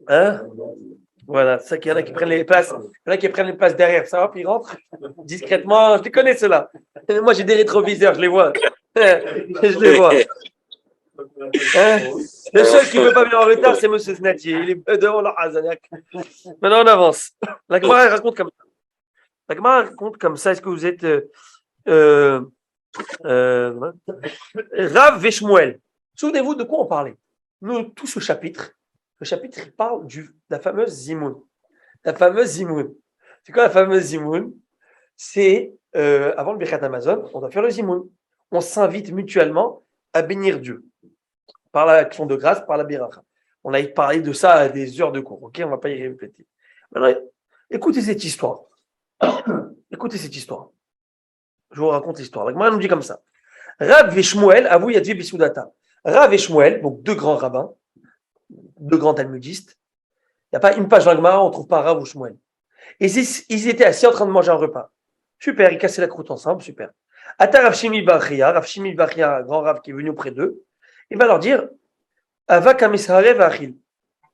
Hein? Voilà, c'est ça qu'il y en a qui prennent les places. Il y en a qui prennent les places derrière, ça va, puis ils rentrent discrètement. Je les connais, ceux-là. Moi, j'ai des rétroviseurs, je les vois. Je les vois. Hein? Le seul qui ne veut pas venir en retard, c'est M. Snatier. Il est devant le Hazaniak. Maintenant, on avance. La Gemara raconte comme ça. La Gemara raconte comme ça. Est-ce que vous êtes Rav Veshmuel? Souvenez-vous de quoi on parlait? Nous, tout ce chapitre, le chapitre il parle de la fameuse Zimoun. La fameuse Zimoun. C'est quoi la fameuse Zimoun? C'est avant le Birkat Amazon, on doit faire le Zimoun. On s'invite mutuellement à bénir Dieu par l'action de grâce, par la beracha. On a parlé de ça à des heures de cours. Ok, on ne va pas y répéter. Maintenant, écoutez cette histoire. Écoutez cette histoire. Je vous raconte l'histoire. La Gemara nous dit comme ça. Rav et Shmuel, avou Yadvi Bisudata. Rav et Shmuel, donc deux grands rabbins, deux grands talmudistes. Il n'y a pas une page dans la Gemara, on ne trouve pas Rav ou Shmuel. Et ils étaient assis en train de manger un repas. Super, ils cassaient la croûte ensemble, super. Ata Rav Shimi Bachia, un grand Rav qui est venu auprès d'eux, il va leur dire Ava Kamisharev Achil.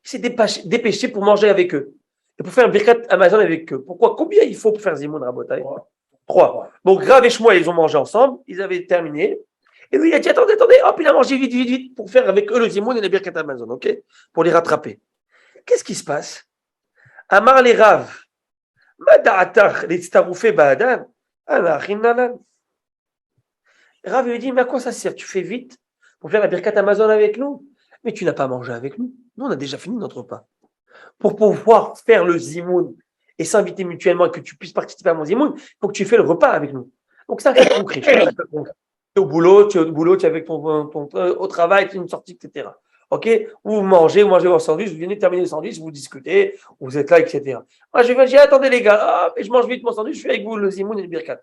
Il s'est dépêché pour manger avec eux et pour faire un Birkat Amazon avec eux. Pourquoi? Combien il faut pour faire Zimoun Rabotai? 3. Donc Rav et Shmuel, ils ont mangé ensemble, ils avaient terminé. Et lui, il a dit attendez, hop, il a mangé vite pour faire avec eux le Zimoun et le Birkat Amazon, ok? Pour les rattraper. Qu'est-ce qui se passe? Amar les Rav, Mada'atach l'Itztaroufé Ba'adan, Anachin Nalan. Rav lui dit mais à quoi ça sert? Tu fais vite pour faire la Birkat Amazon avec nous? Mais tu n'as pas mangé avec nous. Nous, on a déjà fini notre repas. Pour pouvoir faire le Zimoun et s'inviter mutuellement et que tu puisses participer à mon Zimoun, il faut que tu fasses le repas avec nous. Donc, c'est un cas concret. au boulot, tu es avec au travail, tu es une sortie, etc. Ok? Vous mangez votre sandwich, vous venez terminer le sandwich, vous discutez, vous êtes là, etc. Moi, je vais dire, attendez les gars, ah, mais je mange vite mon sandwich, je fais avec vous le zimoun et le birkat.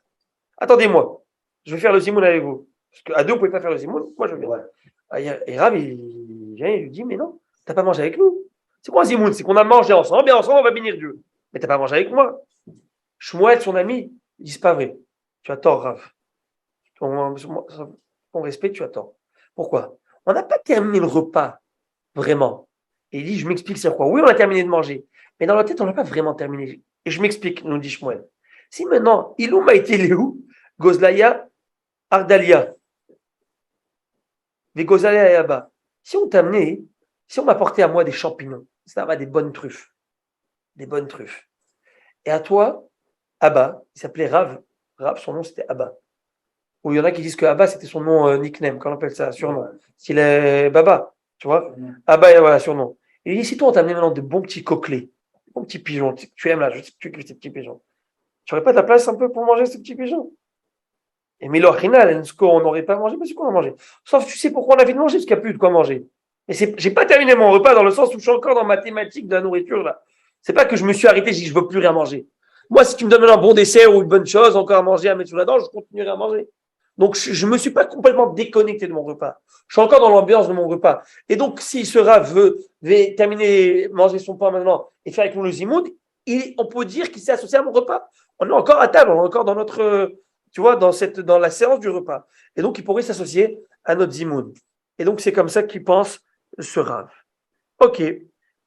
Attendez-moi, je vais faire le zimoun avec vous. Parce qu'à deux, vous ne pouvez pas faire le zimoun, moi je viens. Ouais. Et Rav, il vient, il lui dit, mais non, tu n'as pas mangé avec nous. C'est quoi un zimoun? C'est qu'on a mangé ensemble, et ensemble, on va bénir Dieu. Mais tu n'as pas mangé avec moi. Shmuel, son ami, il dit, c'est pas vrai. Tu as tort, Rav. Ton respect, tu as tort. Pourquoi? On n'a pas terminé le repas, vraiment. Et il dit, je m'explique c'est quoi. Oui, on a terminé de manger. Mais dans la tête, on n'a pas vraiment terminé. Et je m'explique, nous dit Shmuel. Si maintenant, Iloum a été Léou, Gozlaya, Ardalia, des Gozlaya et Abba. Si on t'amenait, si on m'apportait à moi des champignons, ça va des bonnes truffes. Des bonnes truffes. Et à toi, Abba, il s'appelait Rav. Rav, son nom c'était Abba. Ou il y en a qui disent que Abba c'était son nom nickname, qu'on appelle ça, surnom. S'il est Baba, tu vois. Abba, voilà, surnom. Et il dit, si toi on t'amenait maintenant de bons petits coquelets, de bons petits pigeons, tu aimes là, je sais que tu kiffes ces petits pigeons. Tu n'aurais pas ta place un peu pour manger ces petits pigeons? Et Milo Hinal, on n'aurait pas mangé, parce qu'on a mangé. Sauf tu sais pourquoi on a envie de manger, parce qu'il n'y a plus de quoi manger. Et j'ai pas terminé mon repas dans le sens où je suis encore dans ma thématique de la nourriture là. C'est pas que je me suis arrêté, je dis je veux plus rien manger. Moi, si tu me donnes un bon dessert ou une bonne chose encore à manger, à mettre sous la dent, je continuerai à manger. Donc, je ne me suis pas complètement déconnecté de mon repas. Je suis encore dans l'ambiance de mon repas. Et donc, si ce Rav veut terminer, manger son pain maintenant et faire avec nous le zimoun, on peut dire qu'il s'est associé à mon repas. On est encore à table, on est encore dans notre, tu vois, dans la séance du repas. Et donc, il pourrait s'associer à notre zimoun. Et donc, c'est comme ça qu'il pense ce Rav. Ok,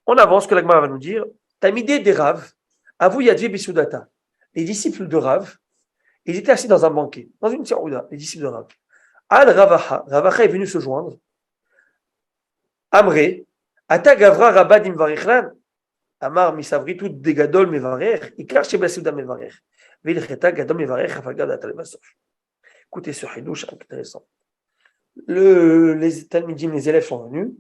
on avance, que la Gemara va nous dire. Tamidé des Rav, Avu Yadvi Bisudata. Les disciples de Rav, ils étaient assis dans un banquet, dans une tiarouda, les disciples de Rav. Al Ravacha, Ravacha est venu se joindre. Amré, Ata Gavra Rabad Imvarichlan, Amar Misavri tout Degadol Mevarer, Ikar Shebasuda Mevarer, Vilcheta Gadol Mevarer, Afagad Atalemasof. Écoutez ce hidouche intéressant. Les Talmidim, les élèves sont venus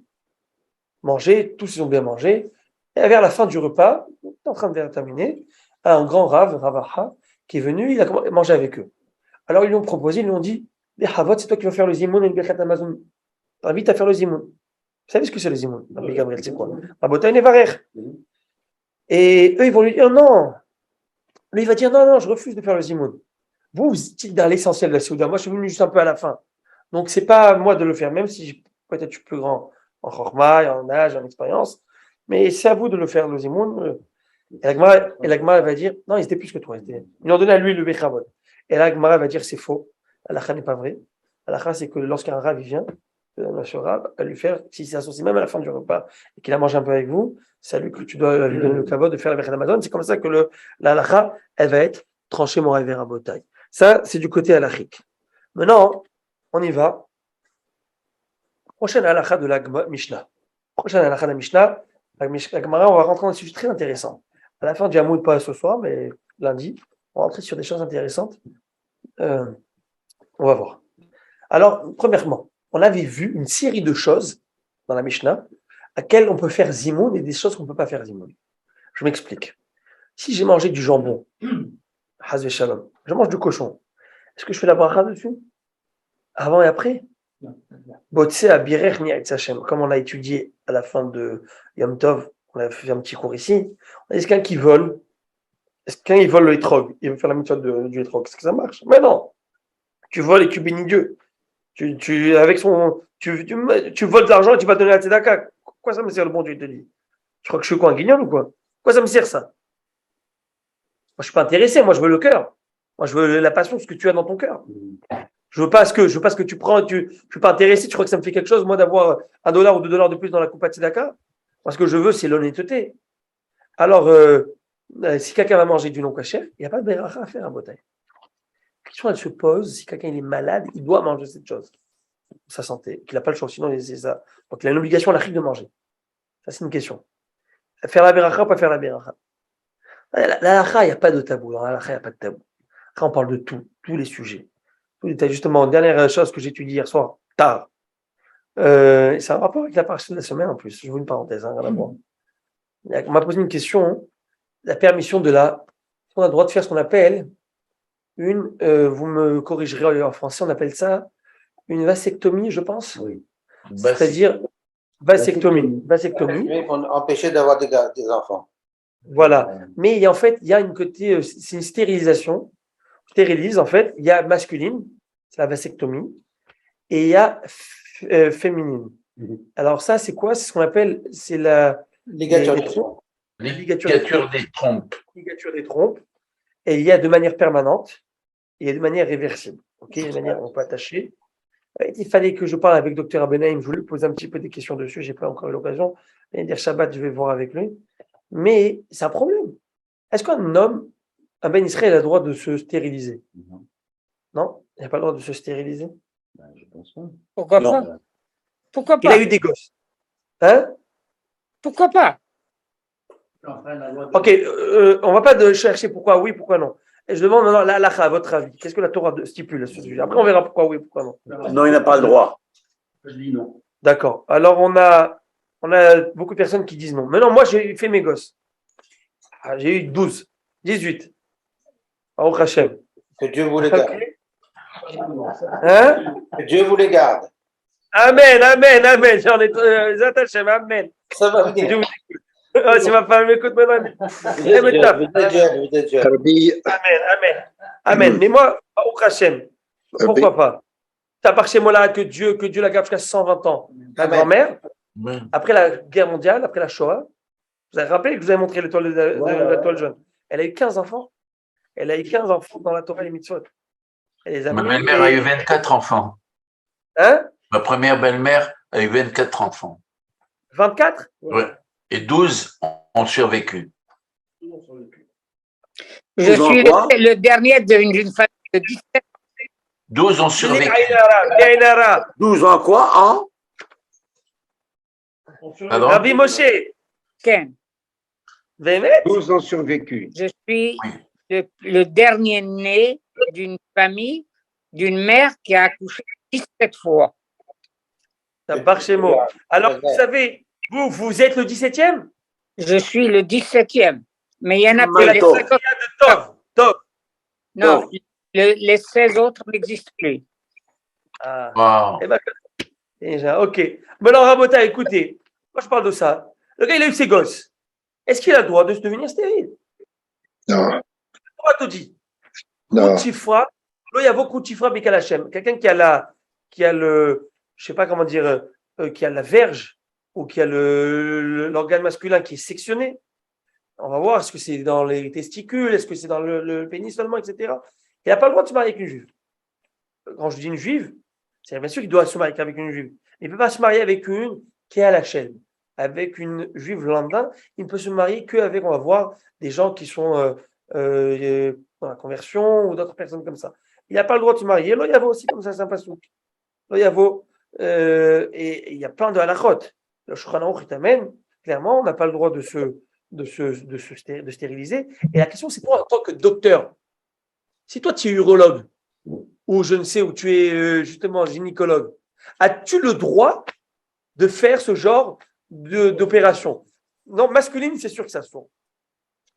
manger, tous ils ont bien mangé, et vers la fin du repas, on est en train de terminer, un grand Rav, Ravacha, qui est venu, il a mangé avec eux. Alors ils lui ont proposé, ils lui ont dit, les Havot, c'est toi qui vas faire le zimoun et le Birkat Amazon. T'invites à faire le zimoun. Vous savez ce que c'est le zimoun? Rabbi Gabriel, c'est quoi? Rabotai Nevarer. Et eux, ils vont lui dire non. Lui, il va dire non, je refuse de faire le zimoun. Vous êtes dans l'essentiel de la Séouda. Moi, je suis venu juste un peu à la fin. Donc, c'est pas à moi de le faire, même si peut-être je suis plus grand en chorma, en âge, en expérience. Mais c'est à vous de le faire, le zimoun. Et la Gemara va dire, non, ils étaient plus que toi. Ils lui ont donné à lui le Bechavod. Et la Gemara va dire, c'est faux. L'alakha n'est pas vrai. L'alakha, c'est que lorsqu'un Rav vient, monsieur Rav, à lui faire, s'il s'associe même à la fin du repas et qu'il a mangé un peu avec vous, c'est à lui que tu dois lui donner le kavod de faire la Bechat Amazon. C'est comme ça que l'alakha, elle va être tranchée Moraï vers Rabotai. Ça, c'est du côté halachique. Maintenant, on y va. Prochaine halakha de la Mishnah. Prochaine halakha de la Mishnah. La Gemara, on va rentrer dans un sujet très intéressant. À la fin du Hamoud, pas ce soir, mais lundi, on va rentrer sur des choses intéressantes. On va voir. Alors, premièrement, on avait vu une série de choses dans la Mishnah à laquelle on peut faire zimoun et des choses qu'on ne peut pas faire zimoun. Je m'explique. Si j'ai mangé du jambon, Hazve Shalom, je mange du cochon, est-ce que je fais la bracha dessus? Avant et après? Botse Abirech Ni'etz Hashem, comme on a étudié à la fin de Yom Tov, on a fait un petit cours ici. Est-ce qu'un qui vole, il vole le hétrog, il veut faire la méthode du hétrog, est-ce que ça marche? Mais non, tu voles et tu bénis Dieu. Tu voles de l'argent et tu vas donner à Tzedaka. Quoi ça me sert le bon Dieu, il te dit? Tu crois que je suis quoi, un guignol ou quoi? Quoi ça me sert ça? Moi je suis pas intéressé, moi je veux le cœur. Moi je veux la passion, ce que tu as dans ton cœur. Je veux pas ce que tu prends, je suis pas intéressé, tu crois que ça me fait quelque chose, moi, d'avoir $1 ou $2 de plus dans la coupe à Tzedaka? Parce que je veux, c'est l'honnêteté. Alors, si quelqu'un va manger du non-kasher, il n'y a pas de beracha à faire à Botaï. La question, elle se pose, si quelqu'un est malade, il doit manger cette chose, pour sa santé, qu'il n'a pas le choix, sinon c'est ça. Donc, il a l'obligation, la de manger. Ça, c'est une question. Faire la beracha ou pas faire la beracha? La halakha, il n'y a pas de tabou. Dans la halakha, il n'y a pas de tabou. Après, on parle de tout, tous les sujets. Justement, dernière chose que j'ai étudiée hier soir, tard. C'est un rapport avec la partie de la semaine en plus. Je vous une parenthèse, rien à voir. On m'a posé une question, la permission on a le droit de faire ce qu'on appelle vous me corrigerez en français, on appelle ça une vasectomie, je pense. Oui. C'est-à-dire vasectomie. Mais on empêchait d'avoir des enfants. Voilà. Mais en fait, il y a une côté, c'est une stérilisation. On stérilise, en fait. Il y a masculine, c'est la vasectomie, et il y a féminine. Alors ça, c'est quoi? C'est ce qu'on appelle, c'est la Ligature les des trompes. Ligature des trompes. Ligature des trompes. Et il y a de manière permanente et il y a de manière réversible. Ok, de manière on peut attacher. Il fallait que je parle avec Dr Abenaïm. Je voulais lui poser un petit peu des questions dessus. J'ai pas encore eu l'occasion. Et dire Shabbat, je vais voir avec lui. Mais c'est un problème. Est-ce qu'un homme, un Ben Israël, a le droit de se stériliser? Non, il n'a pas le droit de se stériliser. Ben, je pense pas. Pourquoi Non. pas? Pourquoi Il a pas? eu des gosses. Hein? Pourquoi pas? Ok, on va pas chercher pourquoi oui, pourquoi non. Et je demande maintenant la halakha, à votre avis. Qu'est-ce que la Torah stipule à ce sujet? Après, on verra pourquoi oui, pourquoi non. Non, il n'a pas le droit. Je dis non. D'accord. Alors, on a beaucoup de personnes qui disent non. Mais non, moi, j'ai fait mes gosses. Ah, j'ai eu 12, 18. Baruch Hashem. Que Dieu vous les garde. Hein? Que Dieu vous les garde. Amen, amen, amen. J'en ai Zat Hashem, amen. Ça va venir. Je vous écoute. Ah, si ma femme m'écoute maintenant. Elle me tape. Vous êtes jeune, vous êtes jeune. Amen, amen. Amen. Mais moi, Baruch Hashem, pourquoi pas? Ça part chez moi là que Dieu la garde jusqu'à 120 ans. Ma Amen. grand-mère, Ouais. après la guerre mondiale, après la Shoah, vous avez rappelé que je vous avais montré l'étoile la toile jaune. Elle a eu 15 enfants. Elle a eu 15 enfants dans la Torah et les mitzvot. Elle les a Ma mis belle-mère a eu 24 enfants. Hein? Ma première belle-mère a eu 24 enfants. 24? Ouais. Et 12 ont survécu. Je suis le dernier d'une famille de 17. 12 ont survécu. Gaïnara. 12 ans quoi? Hein? Pardon? Rabbi Moshe. Ken. Vémet? 12 ont survécu. Je suis Oui. le dernier né d'une famille, d'une mère qui a accouché 17 fois. Ça part chez moi. Alors, vous savez, vous êtes le 17e? Je suis le 17e. Mais il y en a Mais plus. la Les Torah 5 autres, de Tov. Tov. non, les 16 autres n'existent plus. Ah. Wow. Eh ben, déjà, ok. Mais alors, Rabota, écoutez, moi je parle de ça. Le gars, il a eu ses gosses. Est-ce qu'il a le droit de se devenir stérile? Non. La Torah te dit. Non. Koutifra, là, il y a beaucoup de tifra Bekal Hashem. Quelqu'un qui a le, je sais pas comment dire, qui a la verge ou qui a l'organe masculin qui est sectionné. On va voir, est-ce que c'est dans les testicules, est-ce que c'est dans le pénis seulement, etc. Il n'a pas le droit de se marier avec une juive. Quand je dis une juive, c'est bien sûr qu'il doit se marier avec une juive. Mais il ne peut pas se marier avec une qui est à la chaîne. Avec une juive lambda, il ne peut se marier qu'avec, on va voir, des gens qui sont dans la conversion ou d'autres personnes comme ça. Il n'a pas le droit de se marier. Là, il y a aussi comme ça, c'est un pasouk. Là, il y a et il y a plein de halachot. Le Shulchan Aruch, il t'amène. Clairement, on n'a pas le droit de stériliser. Et la question, c'est toi, en tant que docteur, si toi, tu es urologue, ou je ne sais, où tu es justement gynécologue, as-tu le droit de faire ce genre d'opération? Non, masculine, c'est sûr que ça sort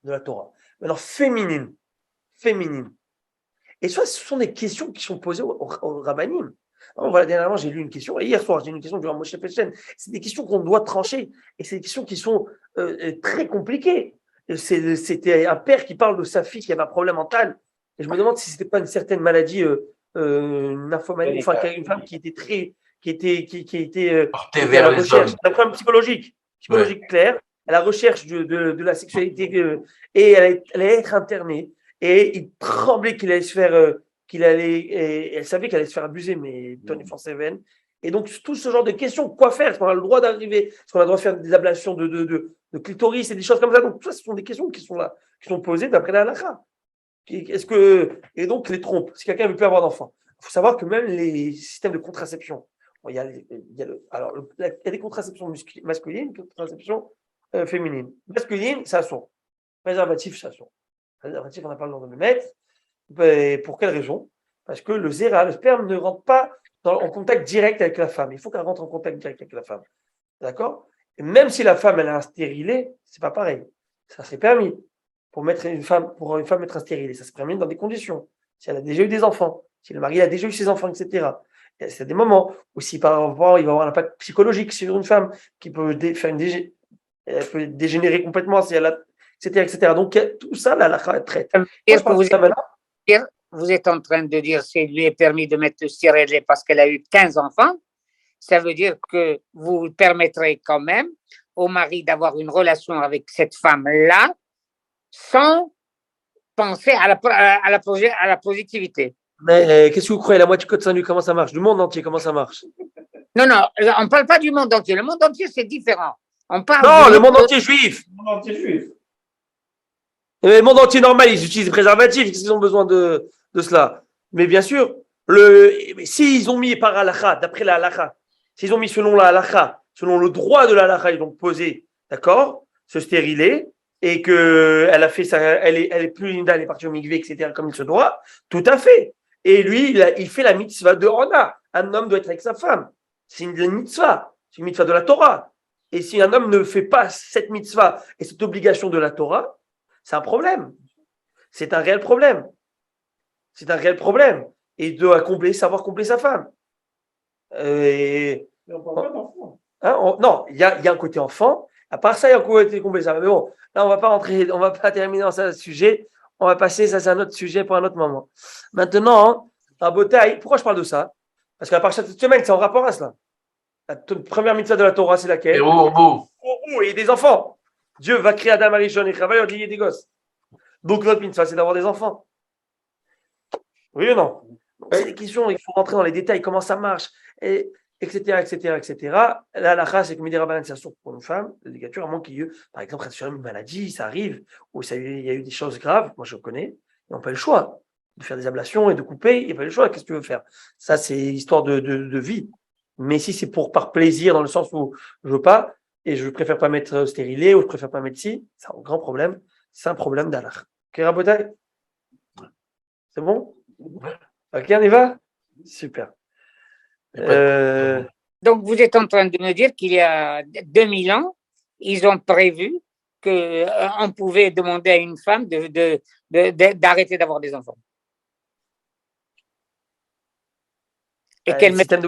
de la Torah. Maintenant, féminine. Et ça, ce sont des questions qui sont posées au rabbanim. Voilà, dernièrement, j'ai lu une question, et hier soir, j'ai lu une question du Moshe Feinstein. C'est des questions qu'on doit trancher, et c'est des questions qui sont très compliquées. C'était un père qui parle de sa fille qui avait un problème mental, et je me demande si c'était pas une certaine maladie, une nymphomanie, enfin, une femme qui était Portée vers les recherche hommes. d'un problème psychologique clair, à la recherche de la sexualité, et elle allait être internée, et il tremblait qu'il allait se faire, et elle savait qu'elle allait se faire abuser, mais Tony Forceven. Et donc, tout ce genre de questions, quoi faire? Est-ce qu'on a le droit d'arriver? Est-ce qu'on a le droit de faire des ablations de clitoris et des choses comme ça? Donc, tout ça, ce sont des questions qui sont là, qui sont posées d'après la halakha. Et donc, les trompes, si quelqu'un ne veut plus avoir d'enfant, il faut savoir que même les systèmes de contraception, il y a des contraceptions masculines, des contraceptions féminines. Masculine, ça sort. Préservatif, ça sort. Préservatif, on n'a pas le droit de le mettre. Pour quelle raison? Parce que le sperme ne rentre pas en contact direct avec la femme. Il faut qu'elle rentre en contact direct avec la femme. D'accord? Et même si la femme, elle a un stérilet, c'est pas pareil. Ça serait permis pour une femme être un stérilet. Ça se permet dans des conditions. Si elle a déjà eu des enfants, si le mari a déjà eu ses enfants, etc. C'est des moments où si par rapport, il va avoir un impact psychologique sur une femme qui peut faire elle peut dégénérer complètement si elle a, etc., etc. Donc tout ça, la halakha traite. Moi, je parle de ça maintenant. Vous êtes en train de dire qu'il lui est permis de mettre le stérilet parce qu'elle a eu 15 enfants. Ça veut dire que vous permettrez quand même au mari d'avoir une relation avec cette femme-là sans penser à la positivité. Mais qu'est-ce que vous croyez, la moitié code Saint-Luc, comment ça marche? Du monde entier, comment ça marche? Non, on ne parle pas du monde entier. Le monde entier, c'est différent. On parle non, le monde entier juif. Le monde entier juif. Et le monde entier normal, ils utilisent des préservatifs, ils ont besoin de cela. Mais bien sûr, s'ils ont mis par halakha, d'après la halakha, s'ils ont mis selon la halakha, selon le droit de la halakha, ils ont posé, d'accord, ce stérilet, et qu'elle a fait ça, elle est plus linda, elle est partie au mikvé, etc., comme il se doit, tout à fait. Et lui, il fait la mitzvah de Hona. Un homme doit être avec sa femme. C'est une mitzvah. C'est une mitzvah de la Torah. Et si un homme ne fait pas cette mitzvah et cette obligation de la Torah, c'est un problème. C'est un réel problème. C'est un réel problème. Et il doit savoir combler sa femme. Mais on parle pas d'enfant. Non, il y a un côté enfant. À part ça, il y a un côté combler sa femme. Mais bon, là, on va pas terminer dans ce sujet. On va passer, ça c'est un autre sujet pour un autre moment. Maintenant, à Botaï, pourquoi je parle de ça? Parce qu'à part cette semaine, c'est en rapport à cela. La première mitzvah de la Torah, c'est laquelle? Et des enfants. Dieu va créer Adam Arishon et Chava, il y a des gosses. Donc notre mitzvah, c'est d'avoir des enfants. Oui ou non? C'est des questions, il faut rentrer dans les détails, comment ça marche, etc., etc., etc. Là, la halakha, c'est que Midi Rabbanan, c'est sûr pour une femme, la ligature, à moins qu'il y ait, par exemple, sur une maladie, ça arrive, ou il y a eu des choses graves, moi je connais, et on n'a pas le choix de faire des ablations et de couper, il n'y a pas le choix, qu'est-ce que tu veux faire? Ça, c'est histoire de vie. Mais si c'est par plaisir, dans le sens où je veux pas, et je préfère pas mettre stérilet, ou je préfère pas mettre c'est un grand problème, c'est un problème d'halakha. Ok, Rabotai? C'est bon? Ok, on y va? Super. Donc, vous êtes en train de me dire qu'il y a 2000 ans, ils ont prévu qu'on pouvait demander à une femme d'arrêter d'avoir des enfants. Et quelle méthode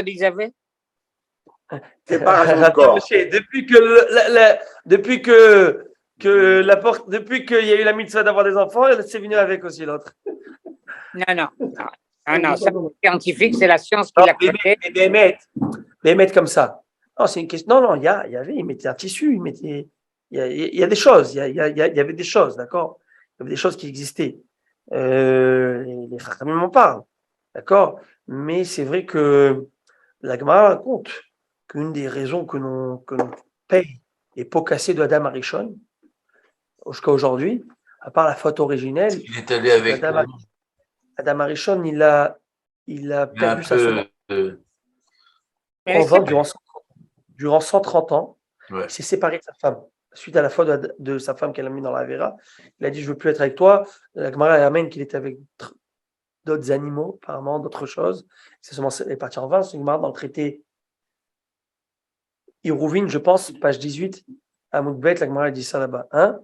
ils avaient? Séparation de corps. Depuis qu'il y a eu la mitzvah d'avoir des enfants, c'est venu avec aussi l'autre. Non, c'est scientifique, c'est la science qui l'a créé. Les mettre comme ça. Non, c'est une question. Non, ils mettaient un tissu, il y a des choses, il y avait des choses, d'accord? Il y avait des choses qui existaient. Les frères m'en parlent, d'accord? Mais c'est vrai que la Gemara raconte qu'une des raisons que l'on paye les pots cassés de Adam Arishon, jusqu'à aujourd'hui, à part la faute originelle, il est allé avec Adam Arishon, il a perdu sa semence. Durant 130 ans, il s'est séparé de sa femme. Suite à la faute de sa femme qu'elle a mis dans la Vera, il a dit, je ne veux plus être avec toi. La Gemara amène qu'il était avec d'autres animaux, apparemment, d'autres choses. Sa semence est partie en vain. C'est une Gemara dans le traité Iruvin, je pense, page 18, à Moudbet, la Gemara dit ça là-bas. Hein?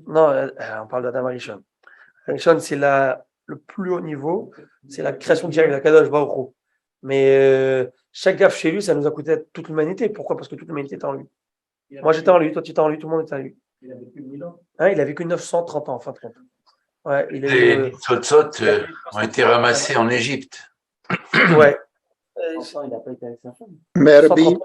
Non, on parle d'Adam Arishon. Arishon, c'est le plus haut niveau, c'est la création directe de la Kadosh Baruch Hu. Mais chaque gaffe chez lui, ça nous a coûté toute l'humanité. Pourquoi? Parce que toute l'humanité était en lui. Moi, j'étais en lui, toi, tu étais en lui, tout le monde était en lui. Il a vécu 1000 ans. Il a vécu 930 ans, en fin de compte. Ouais, les tzotzot ont été ramassés en Égypte. Ouais. Il n'a pas été avec sa femme. Merbi.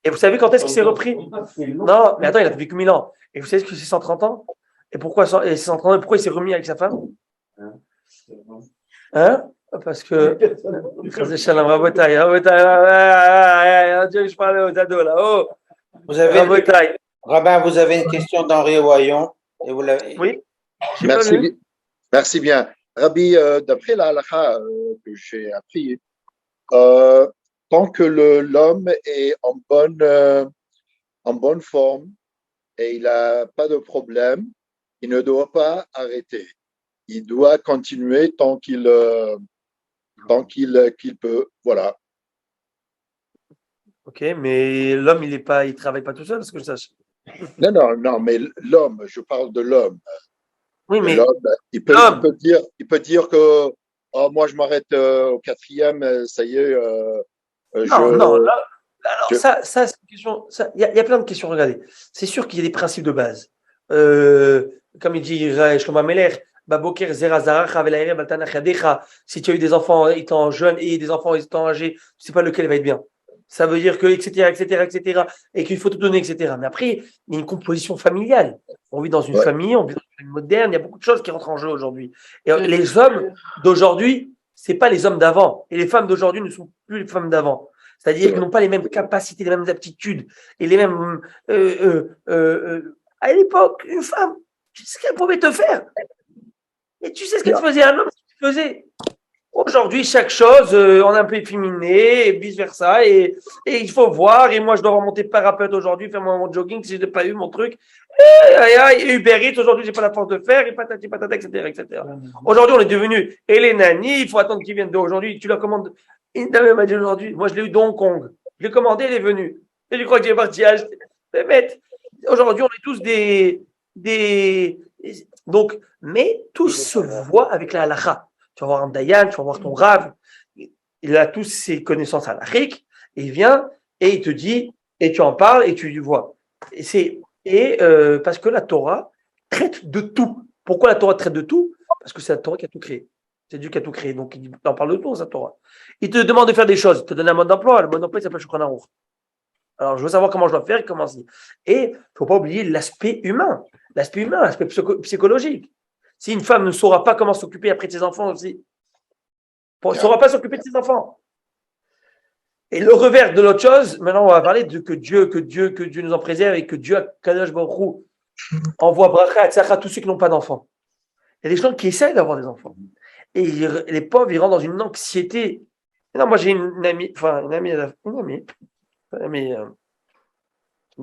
Et vous savez quand est-ce qu'il s'est repris? Non, mais attends, il a vécu 1000 ans. Et vous savez ce que c'est 130 ans? Et pourquoi il s'est remis avec sa femme? Hein? Parce que. Je parlais aux ados là. Oh! Rabbin, vous avez une question d'Henri Oyon. Et vous l'avez. Oui. Merci bien. Rabbi, d'après la halakha que j'ai appris, tant que l'homme est en bonne forme et il n'a pas de problème, il ne doit pas arrêter. Il doit continuer tant qu'il peut. Voilà. Ok, mais l'homme, il travaille pas tout seul, parce que je sache. Non, mais l'homme, je parle de l'homme. Oui, mais l'homme, il peut dire que moi, je m'arrête au 4e, ça y est. Non, là, alors ça c'est une question. Il y a plein de questions. Regardez, c'est sûr qu'il y a des principes de base. Comme il dit Shlomo Ameler, Baboker Zerazarach Avelaere Baltanach Yadecha. Si tu as eu des enfants étant jeunes et des enfants étant âgés, tu ne sais pas lequel va être bien. Ça veut dire que, etc., et qu'il faut tout donner, etc. Mais après, il y a une composition familiale. On vit dans une famille, on vit dans une famille moderne, il y a beaucoup de choses qui rentrent en jeu aujourd'hui. Et les hommes d'aujourd'hui, c'est pas les hommes d'avant. Et les femmes d'aujourd'hui ne sont plus les femmes d'avant. C'est-à-dire qu'ils n'ont pas les mêmes capacités, les mêmes aptitudes, et les mêmes. À l'époque, une femme, tu sais ce qu'elle pouvait te faire. Et tu sais ce que faisait un homme, ce qu'il faisait. Aujourd'hui, chaque chose, on est un peu efféminé, et vice-versa, et il faut voir, et moi, je dois remonter parapente aujourd'hui, faire mon jogging si je n'ai pas eu mon truc, et Uber Eats, aujourd'hui, j'ai pas la force de faire, et patati patata, etc. Aujourd'hui, on est devenu Elenani, il faut attendre qu'il vienne d'aujourd'hui, tu la commandes. Une dame m'a dit aujourd'hui, moi, je l'ai eu de Hong Kong, je l'ai commandé, elle est venue, et je crois que j'ai parti acheter. Mais bête, aujourd'hui, on est tous donc, mais tout se voit avec la halakha. Tu vas voir un Dayan, tu vas voir ton Rav, il a tous ses connaissances halachiques, et il vient et il te dit, et tu en parles et tu lui vois. Parce que la Torah traite de tout. Pourquoi la Torah traite de tout? Parce que c'est la Torah qui a tout créé. C'est Dieu qui a tout créé. Donc il en parle de tout, sa Torah. Il te demande de faire des choses, il te donne un mode d'emploi. Le mode d'emploi il s'appelle Shulchan Aruch. Alors je veux savoir comment je dois faire, comment c'est. Et il ne faut pas oublier l'aspect humain, l'aspect psychologique. Si une femme ne saura pas comment s'occuper après de ses enfants aussi, ne saura pas s'occuper de ses enfants. Et le revers de l'autre chose, maintenant on va parler de que Dieu nous en préserve et que Dieu, Kadosh Baruch Hu, envoie bracha à tous ceux qui n'ont pas d'enfants. Il y a des gens qui essayent d'avoir des enfants. Et les pauvres, ils rentrent dans une anxiété. Et non, moi j'ai une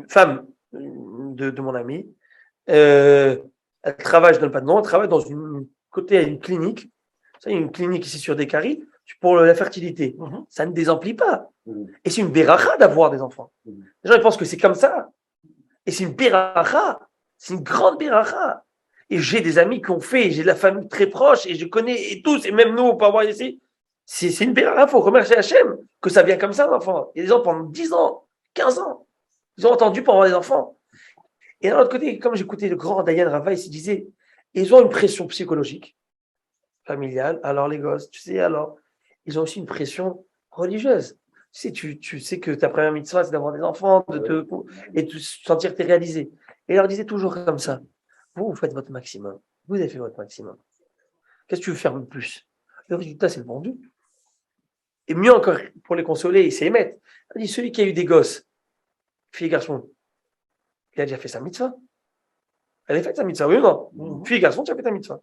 femme de mon ami. Elle travaille, je ne donne pas de nom, elle travaille dans une clinique. Ça, il y a une clinique ici sur Descaries pour la fertilité. Ça ne désemplit pas. Et c'est une béracha d'avoir des enfants. Les gens ils pensent que c'est comme ça. Et c'est une béracha. C'est une grande béracha. Et j'ai des amis qui ont fait, j'ai de la famille très proche, et je connais et tous, et même nous, on peut avoir ici. C'est une béracha, il faut remercier Hachem que ça vient comme ça, l'enfant. Il y a des gens pendant 10 ans, 15 ans, ils ont entendu pour avoir des enfants. Et d'un autre côté, comme j'écoutais le grand Dayan Rava, il se disait, ils ont une pression psychologique, familiale, alors les gosses, tu sais, alors, ils ont aussi une pression religieuse. Tu sais que ta première mitzvah, c'est d'avoir des enfants, et de se sentir que tu es réalisé. Et il leur disait toujours comme ça, vous faites votre maximum, vous avez fait votre maximum. Qu'est-ce que tu veux faire de plus? Le résultat, c'est le bon Dieu. Et mieux encore, pour les consoler, il s'est mettre. Il dit, celui qui a eu des gosses, fille et garçon, il a déjà fait sa mitzvah. Elle a fait sa mitzvah, oui ou non? Fille et garçon, tu as fait ta mitzvah.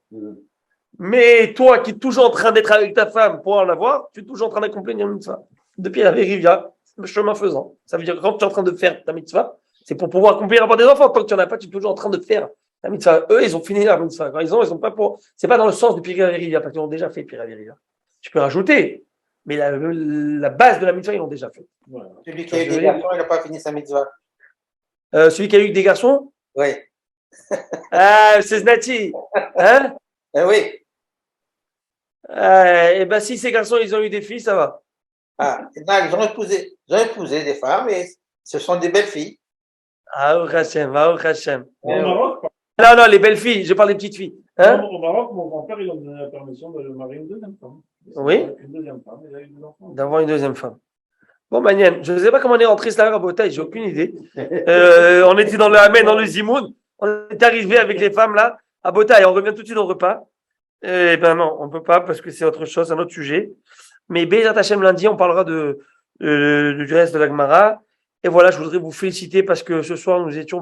Mais toi qui es toujours en train d'être avec ta femme pour en avoir, tu es toujours en train d'accomplir une mitzvah. Depuis la Rivia, chemin faisant. Ça veut dire que quand tu es en train de faire ta mitzvah, c'est pour pouvoir accomplir avoir des enfants. Tant que tu n'en as pas, tu es toujours en train de faire ta mitzvah. Eux, ils ont fini la mitzvah. Quand ils ont pas pour. C'est pas dans le sens du Pirkei Rivia, parce qu'ils ont déjà fait Pirkei Rivia. Tu peux rajouter, mais la base de la mitzvah, ils l'ont déjà fait. Voilà. Celui qui a eu des garçons, il n'a pas fini sa mitzvah. Celui qui a eu des garçons? Oui. Ah, c'est Znati. Hein? Oui. Et ben si ces garçons, ils ont eu des filles, ça va. Ah, ils ont épousé des femmes et ce sont des belles filles. Ah, Hachem. Non, les belles filles, je parle des petites filles. Hein? Au Maroc, mon grand-père, il a donné la permission de marier une deuxième femme. Oui. Une deuxième femme, il a eu des enfants. D'avoir une deuxième femme. Bon, Manian, je ne sais pas comment on est rentré à Bothaï, j'ai aucune idée. On était dans le Hamen, dans le Zimoun. On est arrivé avec les femmes là, à Bothaï. On revient tout de suite au repas. Eh ben non, on ne peut pas parce que c'est autre chose, un autre sujet. Mais Bezat Hachem lundi, on parlera du reste de la Gemara. Et voilà, je voudrais vous féliciter parce que ce soir, nous étions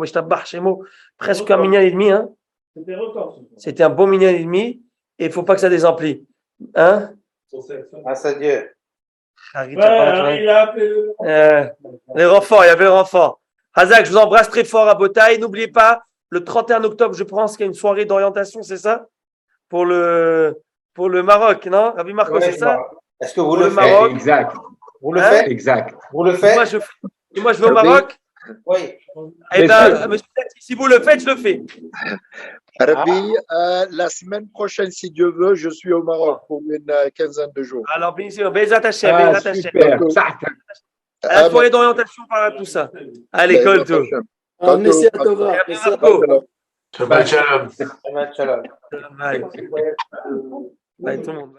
presque un minyan et demi. Hein. C'était record. C'était un bon minyan et demi. Et il ne faut pas que ça désemplit. Hein? Grâce à Dieu. Les renforts, il y avait le renfort. Hazak, je vous embrasse très fort à Bothaï. N'oubliez pas, le 31 octobre, je pense qu'il y a une soirée d'orientation, c'est ça? Pour le Maroc, non? Rabbi Marco, c'est ça? Est-ce que vous le faites? Exact. Vous le faites? Exact. Vous le faites? Moi, je vais au Maroc. Oui. Eh bien, monsieur, si vous le faites, je le fais. Rabbi, la semaine prochaine, si Dieu veut, je suis au Maroc pour une quinzaine de jours. Alors, bien sûr, Bezat Hashem, Ah, Bezat Hashem. super. À la soirée d'orientation, par tout ça. À l'école, tout. Nessiah Tova. Nessiah Tova. Shabbat shalom. Shabbat shalom. Bye. Bye, tout le monde.